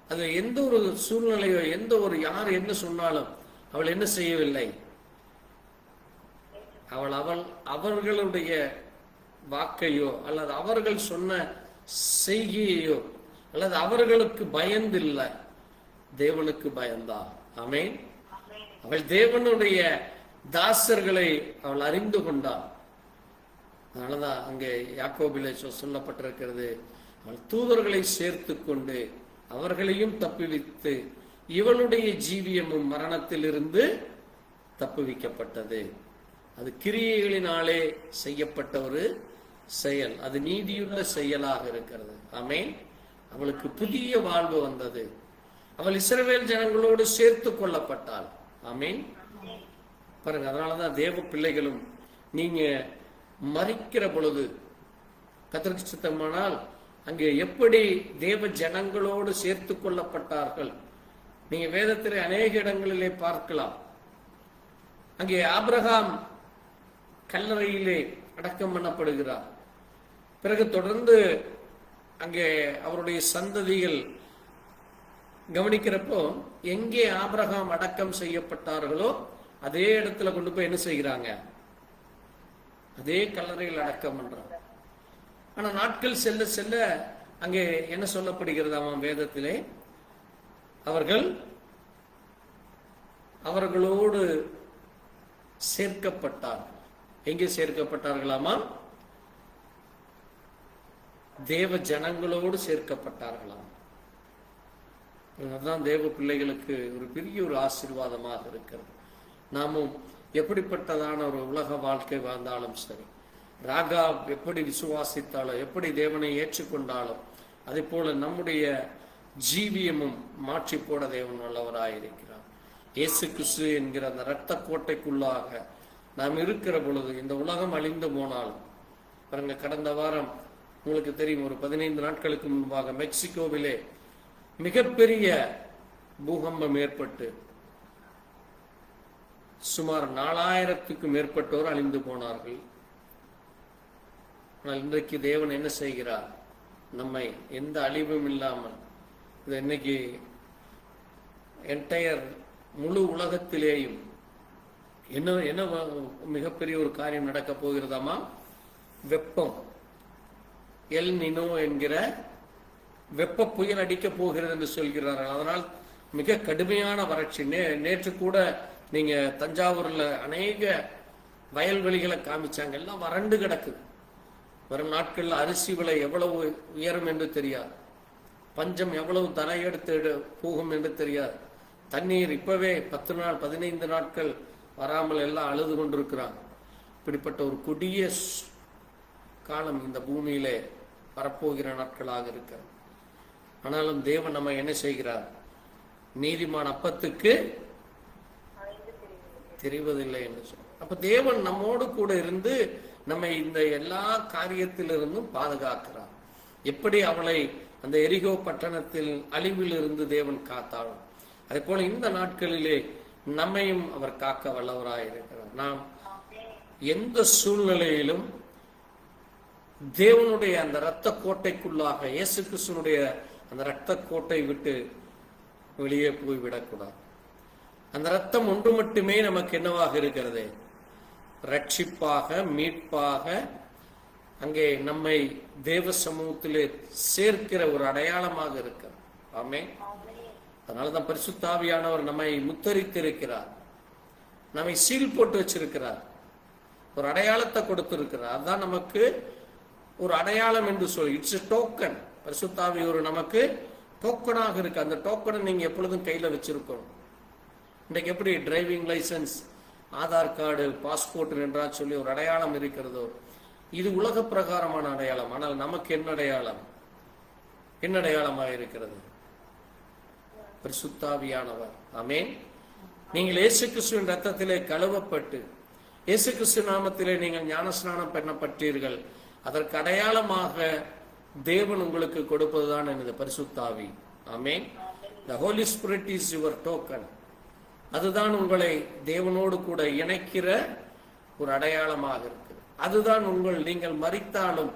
அது எந்த ஒரு சூழ்நிலையோ எந்த ஒரு யார் என்ன சொன்னாலும் அவள் என்ன செய்யவில்லை. அவர்களுடைய வாக்கையோ அல்லது அவர்கள் சொன்ன செய்கையோ அல்லது அவர்களுக்கு பயந்தில்லை, தேவனுக்கு பயந்தா. ஆமென். அவள் தேவனுடைய தாசர்களை அவள் அறிந்து கொண்டாள். அதனாலதான் அங்கே யாக்கோபிலே சொல்லப்பட்டிருக்கிறது, அவள் தூதர்களை சேர்த்து கொண்டு அவர்களையும் தப்புவித்து இவளுடைய ஜீவியமும் மரணத்திலிருந்து தப்புவிக்கப்பட்டது. அது கிரியைகளினாலே செய்யப்பட்ட ஒரு செயல், அது நீதியுள்ள செயலாக இருக்கிறது. ஆமென். அவளுக்கு புதிய வாழ்வு வந்தது. அவள் இஸ்ரவேல் ஜனங்களோடு சேர்த்து கொள்ளப்பட்டாள். ஆமென். பாருங்க, அதனாலதான் தேவ பிள்ளைகளும் நீங்க மரிக்கிற பொழுது கர்த்தருக்கு சித்தமானால் அங்கே எப்படி தேவ ஜனங்களோடு சேர்த்து கொள்ளப்பட்டார்கள் நீங்க வேதத்திலே அநேக இடங்களிலே பார்க்கலாம். அங்கே ஆபிரகாம் கல்லறையிலே அடக்கம் பண்ணப்படுகிறார். பிறகு தொடர்ந்து அங்கே அவருடைய சந்ததிகள் கவனிக்கிறப்போ எங்கே ஆபிரகாம் அடக்கம் செய்யப்பட்டார்களோ அதே இடத்துல கொண்டு போய் என்ன செய்கிறாங்க, அதே கல்லறையில் அடக்கம் பண்றாங்க. ஆனா நாட்கள் செல்ல செல்ல அங்கே என்ன சொல்லப்படுகிறதாம் வேதத்திலே, அவர்களோடு சேர்க்கப்பட்டார்கள். எங்கே சேர்க்கப்பட்டார்களாமா? தேவ ஜனங்களோடு சேர்க்கப்பட்டார்களாம். அதுதான் தேவ பிள்ளைகளுக்கு ஒரு பெரிய ஒரு ஆசீர்வாதமாக இருக்கிறது. நாமும் எப்படிப்பட்டதான ஒரு உலக வாழ்க்கை வாழ்ந்தாலும் சரி, ராகாப் எப்படி விசுவாசித்தாலோ, எப்படி தேவனை ஏற்றுக்கொண்டாலோ, அதே போல நம்முடைய ஜீவியமும் மாற்றி போட தேவன் நல்லவராயிருக்கிறார். இயேசு கிறிஸ்து என்கிற அந்த இரத்த கோட்டைக்குள்ளாக நாம் இருக்கிற பொழுது இந்த உலகம் அழிந்து போனாலும் பாருங்க, கடந்த வாரம் உங்களுக்கு தெரியும், ஒரு 15 நாட்களுக்கு முன்பாக மெக்சிகோவிலே மிகப்பெரிய பூகம்பம் ஏற்பட்டு சுமார் 4000க்கும் மேற்பட்டோர் அழிந்து போனார்கள். ஆனால் இன்றைக்கு தேவன் என்ன செய்கிறார்? நம்மை எந்த அழிவும் இல்லாமல் இது இன்னைக்கு என்டையர் முழு உலகத்திலேயும் என்ன மிகப்பெரிய ஒரு காரியம் நடக்க போகிறதாமா? வெப்பம், எல் நினோ என்கிற வெப்ப புயல் அடிக்க போகிறது என்று சொல்கிறார்கள். அதனால் மிக கடுமையான வறட்சி. நேற்று கூட நீங்க தஞ்சாவூர்ல அநேக வயல்வெளிகளை காமிச்சாங்க, எல்லாம் வறண்டு கிடக்குது. வரும் நாட்கள்ல அரிசி விலை எவ்வளவு உயரும் என்று தெரியாது, பஞ்சம் எவ்வளவு தலையெடுத்து போகும் என்று தெரியாது. தண்ணீர் இப்பவே 10 நாள் 15 நாட்கள் வராமல் எல்லாம் அழுது கொண்டிருக்கிறாங்க. இப்படிப்பட்ட ஒரு கொடிய காலம் இந்த பூமியிலே வரப்போகிற நாட்களாக இருக்கிறது. ஆனாலும் தேவன் நம்ம என்ன செய்கிறார்? நீதிமான் அப்பத்துக்கு தெரிவதில்லை என்று சொல்ல. அப்ப தேவன் நம்மோடு கூட இருந்து நம்மை இந்த எல்லா காரியத்திலிருந்தும் பாதுகாக்கிறார். எப்படி அவளை அந்த எரிகோ பட்டணத்தில் அழிவில் இருந்து தேவன் காத்தாலும், அதே போல இந்த நாட்களிலே நம்மையும் அவர் காக்க வல்லவராயிருக்கிறார். நாம் எந்த சூழ்நிலையிலும் தேவனுடைய அந்த இரத்த கோட்டைக்குள்ளாக, இயேசு கிறிஸ்துனுடைய அந்த இரத்த கோட்டை விட்டு வெளியே போய் விடக்கூடாது. அந்த ரத்தம் ஒன்று மட்டுமே நமக்கு என்னவாக இருக்கிறது? ரட்சிப்பாக, மீட்பாக, அங்கே நம்மை தேவ சமூகத்திலே சேர்க்கிற ஒரு அடையாளமாக இருக்கிறது. ஆமென். அதனாலதான் பரிசுத்த ஆவியானவர் நம்மை முத்தரித்திருக்கிறார், நம்மை சீல் போட்டு வச்சிருக்கிறார், ஒரு அடையாளத்தை கொடுத்திருக்கிறார். அதுதான் நமக்கு ஒரு அடையாளம் என்று சொல்லி, இட்ஸ் எ டோக்கன். பரிசுத்த ஆவி ஒரு நமக்கு டோக்கனாக இருக்கு. அந்த டோக்கனை நீங்க எப்பொழுதும் கையில வச்சிருக்கணும். இன்றைக்கு எப்படி driving licence, Aadhaar card, passport என்றால் சொல்லி ஒரு அடையாளம் இருக்கிறதோ, இது உலக பிரகாரமான அடையாளம். ஆனால் நமக்கு என்ன அடையாளம்? என்ன அடையாளமாக இருக்கிறது? பரிசுத்த ஆவியானவர். ஆமென். நீங்கள் இயேசு கிறிஸ்துவின் ரத்தத்திலே கழுவப்பட்டு, இயேசு கிறிஸ்து நாமத்திலே நீங்கள் ஞானஸ்நானம் பண்ணப்பட்டீர்கள். அதற்கு அடையாளமாக தேவன் உங்களுக்கு கொடுப்பதுதான் எனது பரிசுத்த ஆவி. ஆமென். The Holy Spirit is your token. அதுதான் உங்களை தேவனோடு கூட இணைக்கிற ஒரு அடையாளமாக இருக்குது. அதுதான் நீங்கள் மரித்தாலும்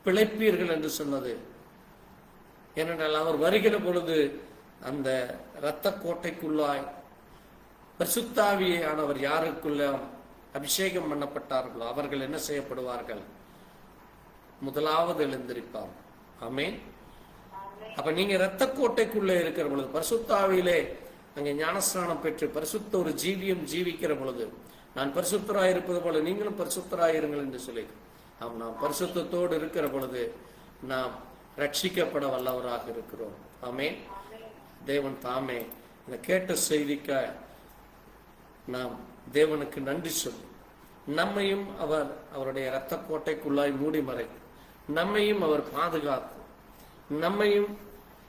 பிழைப்பீர்கள் என்று சொன்னது. ஏனென்றால் அவர் வருகிற பொழுது அந்த இரத்த கோட்டைக்குள்ளாய் பரிசுத்த ஆவியானவர் யாருக்குள்ள அபிஷேகம் பண்ணப்பட்டார்களோ அவர்கள் என்ன செய்யப்படுவார்கள்? முதலாவது எழுந்திருப்பார். ஆமென். அப்ப நீங்க இரத்த கோட்டைக்குள்ளே இருக்கிற பொழுது, பரிசுத்த ஆவியிலே அங்கே ஞானஸ்நானம் பெற்று பரிசுத்த ஒரு ஜீவியம் ஜீவிக்கிற பொழுது, நான் பரிசுத்தராய் இருப்பது போல நீங்களும் பரிசுத்தராயிருங்கள் என்று சொல்லி, நாம் பரிசுத்தத்தோடு இருக்கிற பொழுது நாம் ரட்சிக்கப்பட வல்லவராக இருக்கிறோம். ஆமென். தேவன் தாமே இந்த கேட்ட செய்திக்க நாம் தேவனுக்கு நன்றி சொல்லி, நம்மையும் அவருடைய இரத்த கோட்டைக்குள்ளாய் மூடி மறைத்து, நம்மையும் அவர் பாதுகாத்து, நம்மையும்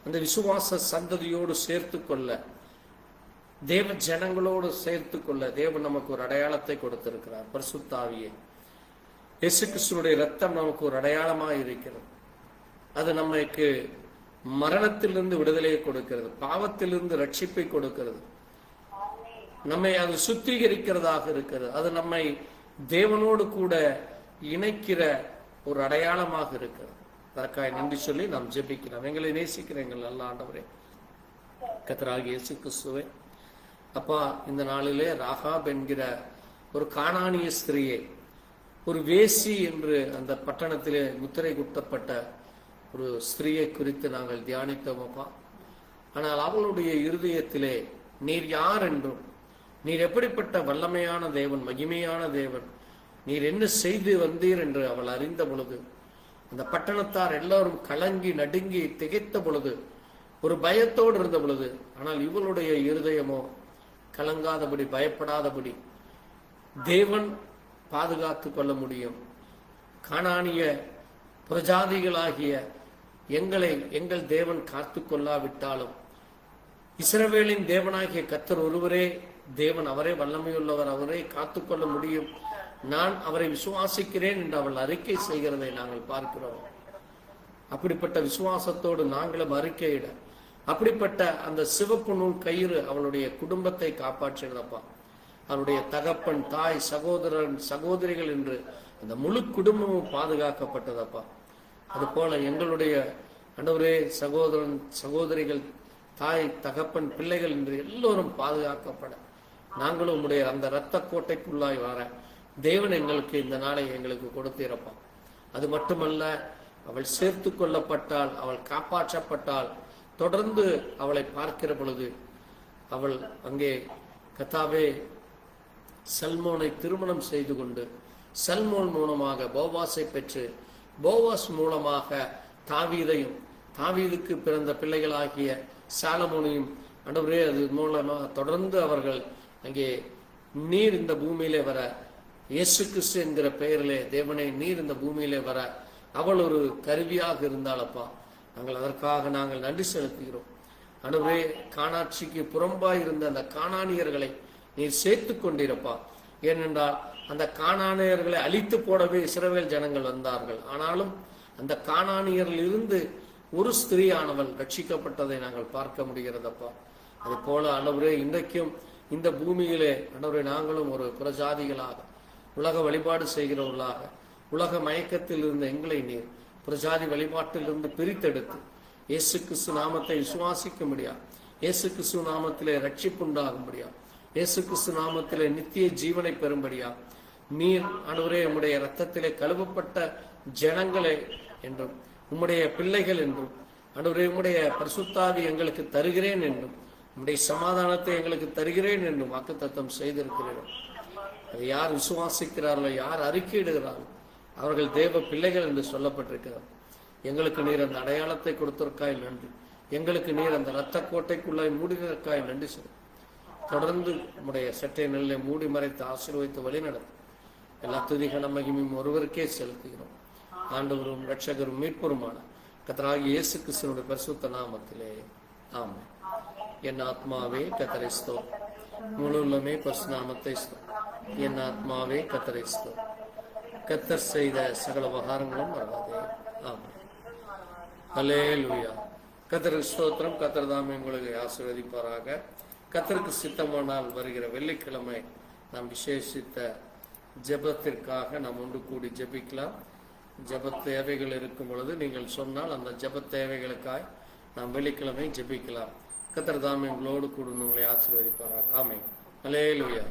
அந்த விசுவாச சந்ததியோடு சேர்த்து கொள்ள, தேவ ஜனங்களோடு சேர்த்து கொள்ள தேவன் நமக்கு ஒரு அடையாளத்தை கொடுத்திருக்கிறார். பரிசுத்த ஆவியை, இயேசு கிறிஸ்துவினுடைய இரத்தம் நமக்கு ஒரு அடையாளமாக இருக்கிறது. அது நமக்கு மரணத்திலிருந்து விடுதலையை கொடுக்கிறது, பாவத்திலிருந்து ரட்சிப்பை கொடுக்கிறது, நம்மை அது சுத்திகரிக்கிறதாக இருக்கிறது. அது நம்மை தேவனோடு கூட இணைக்கிற ஒரு அடையாளமாக இருக்கிறது. அதற்காக நன்றி சொல்லி நாம் ஜெபிக்கிறோம். எங்களை நேசிக்கிற எங்கள் நல்ல ஆண்டவரே, கர்த்தராகிய இயேசு கிறிஸ்துவே, அப்பா, இந்த நாளிலே ராகாப் என்கிற ஒரு கானானிய ஸ்திரியை, ஒரு வேசி என்று அந்த பட்டணத்திலே முத்திரை குத்தப்பட்ட ஒரு ஸ்திரியை குறித்து நாங்கள் தியானித்தோம் அப்பா. ஆனால் அவளுடைய இருதயத்திலே நீர் யார் என்றும், நீர் எப்படிப்பட்ட வல்லமையான தேவன், மகிமையான தேவன், நீர் என்ன செய்து வந்தீர் என்று அவள் அறிந்த பொழுது, அந்த பட்டணத்தார் எல்லாரும் கலங்கி நடுங்கி திகைத்த பொழுது, ஒரு பயத்தோடு இருந்த பொழுது, ஆனால் இவளுடைய இருதயமோ கலங்காதபடி, பயப்படாதபடி, தேவன் பாதுகாத்து கொள்ள முடியும், கானானிய பிரஜாதிகளாகிய எங்கள் தேவன் காத்து கொள்ளாவிட்டாலும் இஸ்ரவேலின் தேவனாகிய கர்த்தர் ஒருவரே தேவன், அவரே வல்லமையுள்ளவர், அவரே காத்துக்கொள்ள முடியும், நான் அவரை விசுவாசிக்கிறேன் என்று அவள் அறிக்கை செய்கிறதை நாங்கள் பார்க்கிறோம். அப்படிப்பட்ட விசுவாசத்தோடு நாங்களும் அறிக்கையிட, அப்படிப்பட்ட அந்த சிவப்பு நூல் கயிறு அவளுடைய குடும்பத்தை காப்பாற்றுகிறப்பா. அவருடைய தகப்பன், தாய், சகோதரன், சகோதரிகள் என்று அந்த முழு குடும்பமும் பாதுகாக்கப்பட்டதப்பா. அது போல எங்களுடைய ஆண்டவரே சகோதரன், சகோதரிகள், தாய், தகப்பன், பிள்ளைகள் என்று எல்லோரும் பாதுகாக்கப்பட நாங்களும் உடைய அந்த இரத்த கோட்டைக்குள்ளாய் வர தேவன் எங்களுக்கு இந்த நாளை எங்களுக்கு கொடுத்திருப்பா. அது மட்டுமல்ல, அவள் சேர்த்து கொள்ளப்பட்டால், அவள் காப்பாற்றப்பட்டால், தொடர்ந்து அவளை பார்க்கிற பொழுது அவள் அங்கே கர்த்தாவே சல்மோனை திருமணம் செய்து கொண்டு, சல்மோன் மூலமாக போவாசை பெற்று, போவாஸ் மூலமாக தாவீதையும், தாவீதுக்கு பிறந்த பிள்ளைகளாகிய சாலமோனையும் ஆண்டவரே அது மூலமாக தொடர்ந்து அவர்கள் அங்கே நீர் இந்த பூமியிலே வர, இயேசு கிறிஸ்து என்கிற பெயரிலே தேவனை நீர் இந்த பூமியிலே வர அவள் ஒரு கருவியாக இருந்தாலப்பா. அதற்காக நாங்கள் நன்றி செலுத்துகிறோம். ஆண்டவரே, கானாட்சிக்கு புறம்பாய் இருந்த அந்த கானானியர்களை நீர் சேர்த்து கொண்டிருப்பா. ஏனென்றால் அந்த கானானியர்களை அழித்து போடவே இஸ்ரவேல் ஜனங்கள் வந்தார்கள். ஆனாலும் அந்த கானானியரில் இருந்து ஒரு ஸ்திரீயானவள் ரட்சிக்கப்பட்டதை நாங்கள் பார்க்க முடிகிறதப்பா. அது போல ஆண்டவரே, இன்றைக்கும் இந்த பூமியிலே ஆண்டவரே நாங்களும் ஒரு புறஜாதிகளாக, உலக வழிபாடு செய்கிறவர்களாக, உலக மயக்கத்தில் இருந்த எங்களை நீர் பிரஜாதி வழிபாட்டிலிருந்து பிரித்தெடுத்து இயேசு கிறிஸ்து நாமத்தை விசுவாசிக்க முடியாது, இயேசு கிறிஸ்து நாமத்திலே ரட்சிப்புண்டாகும்படியா, இயேசு கிறிஸ்து நாமத்திலே நித்திய ஜீவனை பெறும்படியா நீர் ஆண்டவரே உம்முடைய இரத்தத்திலே கழுவப்பட்ட ஜனங்களே என்றும் உம்முடைய பிள்ளைகள் என்றும் ஆண்டவரே உம்முடைய பரிசுத்தாவி எங்களுக்கு தருகிறேன் என்றும் உம்முடைய சமாதானத்தை எங்களுக்கு தருகிறேன் என்றும் வாக்குத்தத்தம் செய்திருக்கிறீர்கள். அதை யார் விசுவாசிக்கிறார்களோ, யார் அறிக்கையிடுகிறார்களோ அவர்கள் தேவ பிள்ளைகள் என்று சொல்லப்பட்டிருக்கிறார். எங்களுக்கு நீர் அந்த அடையாளத்தை கொடுத்ததற்காய் நன்றி. எங்களுக்கு நீர் அந்த இரத்த கோட்டைக்குள்ளாய் மூடினதற்காய் நன்றி சொல்லும். தொடர்ந்து நம்முடைய சட்டை நெல்லை மூடி மறைத்து ஆசீர்வதித்து வழிநடத்தும். எல்லா துதிகன மகிமையும் ஒருவருக்கே செலுத்துகிறோம். ஆண்டவரும் இரட்சகரும் மீட்பருமான கர்த்தராகிய இயேசு கிறிஸ்துவினுடைய பரிசுத்த நாமத்திலே ஆமென். என் ஆத்மாவே கர்த்தரை ஸ்தோத்திரம், முழு உள்ளமே பரிசுத்த நாமத்தை ஸ்தோத்திரம். என் ஆத்மாவே கர்த்தரை ஸ்தோத்திரம். கர்த்தர் செய்த சகல உபகாரங்களும் மறவாதே. ஆமென். அல்லேலூயா. கர்த்தருக்கு ஸ்தோத்திரம். கர்த்தர் தாமே உங்களுக்கு ஆசீர்வதிப்பாராக. கர்த்தருக்கு சித்தமானால் வருகிற வெள்ளிக்கிழமை நாம் விசேஷித்த ஜெபத்திற்காக நாம் ஒன்று கூடி ஜெபிக்கலாம். ஜெப தேவைகள் இருக்கும் பொழுது நீங்கள் சொன்னால் அந்த ஜெப தேவைகளுக்காய் நாம் வெள்ளிக்கிழமை ஜெபிக்கலாம். கர்த்தர் தாமே உங்களோடு கூட உங்களை ஆசீர்வதிப்பாராக. ஆமென். அல்லேலூயா.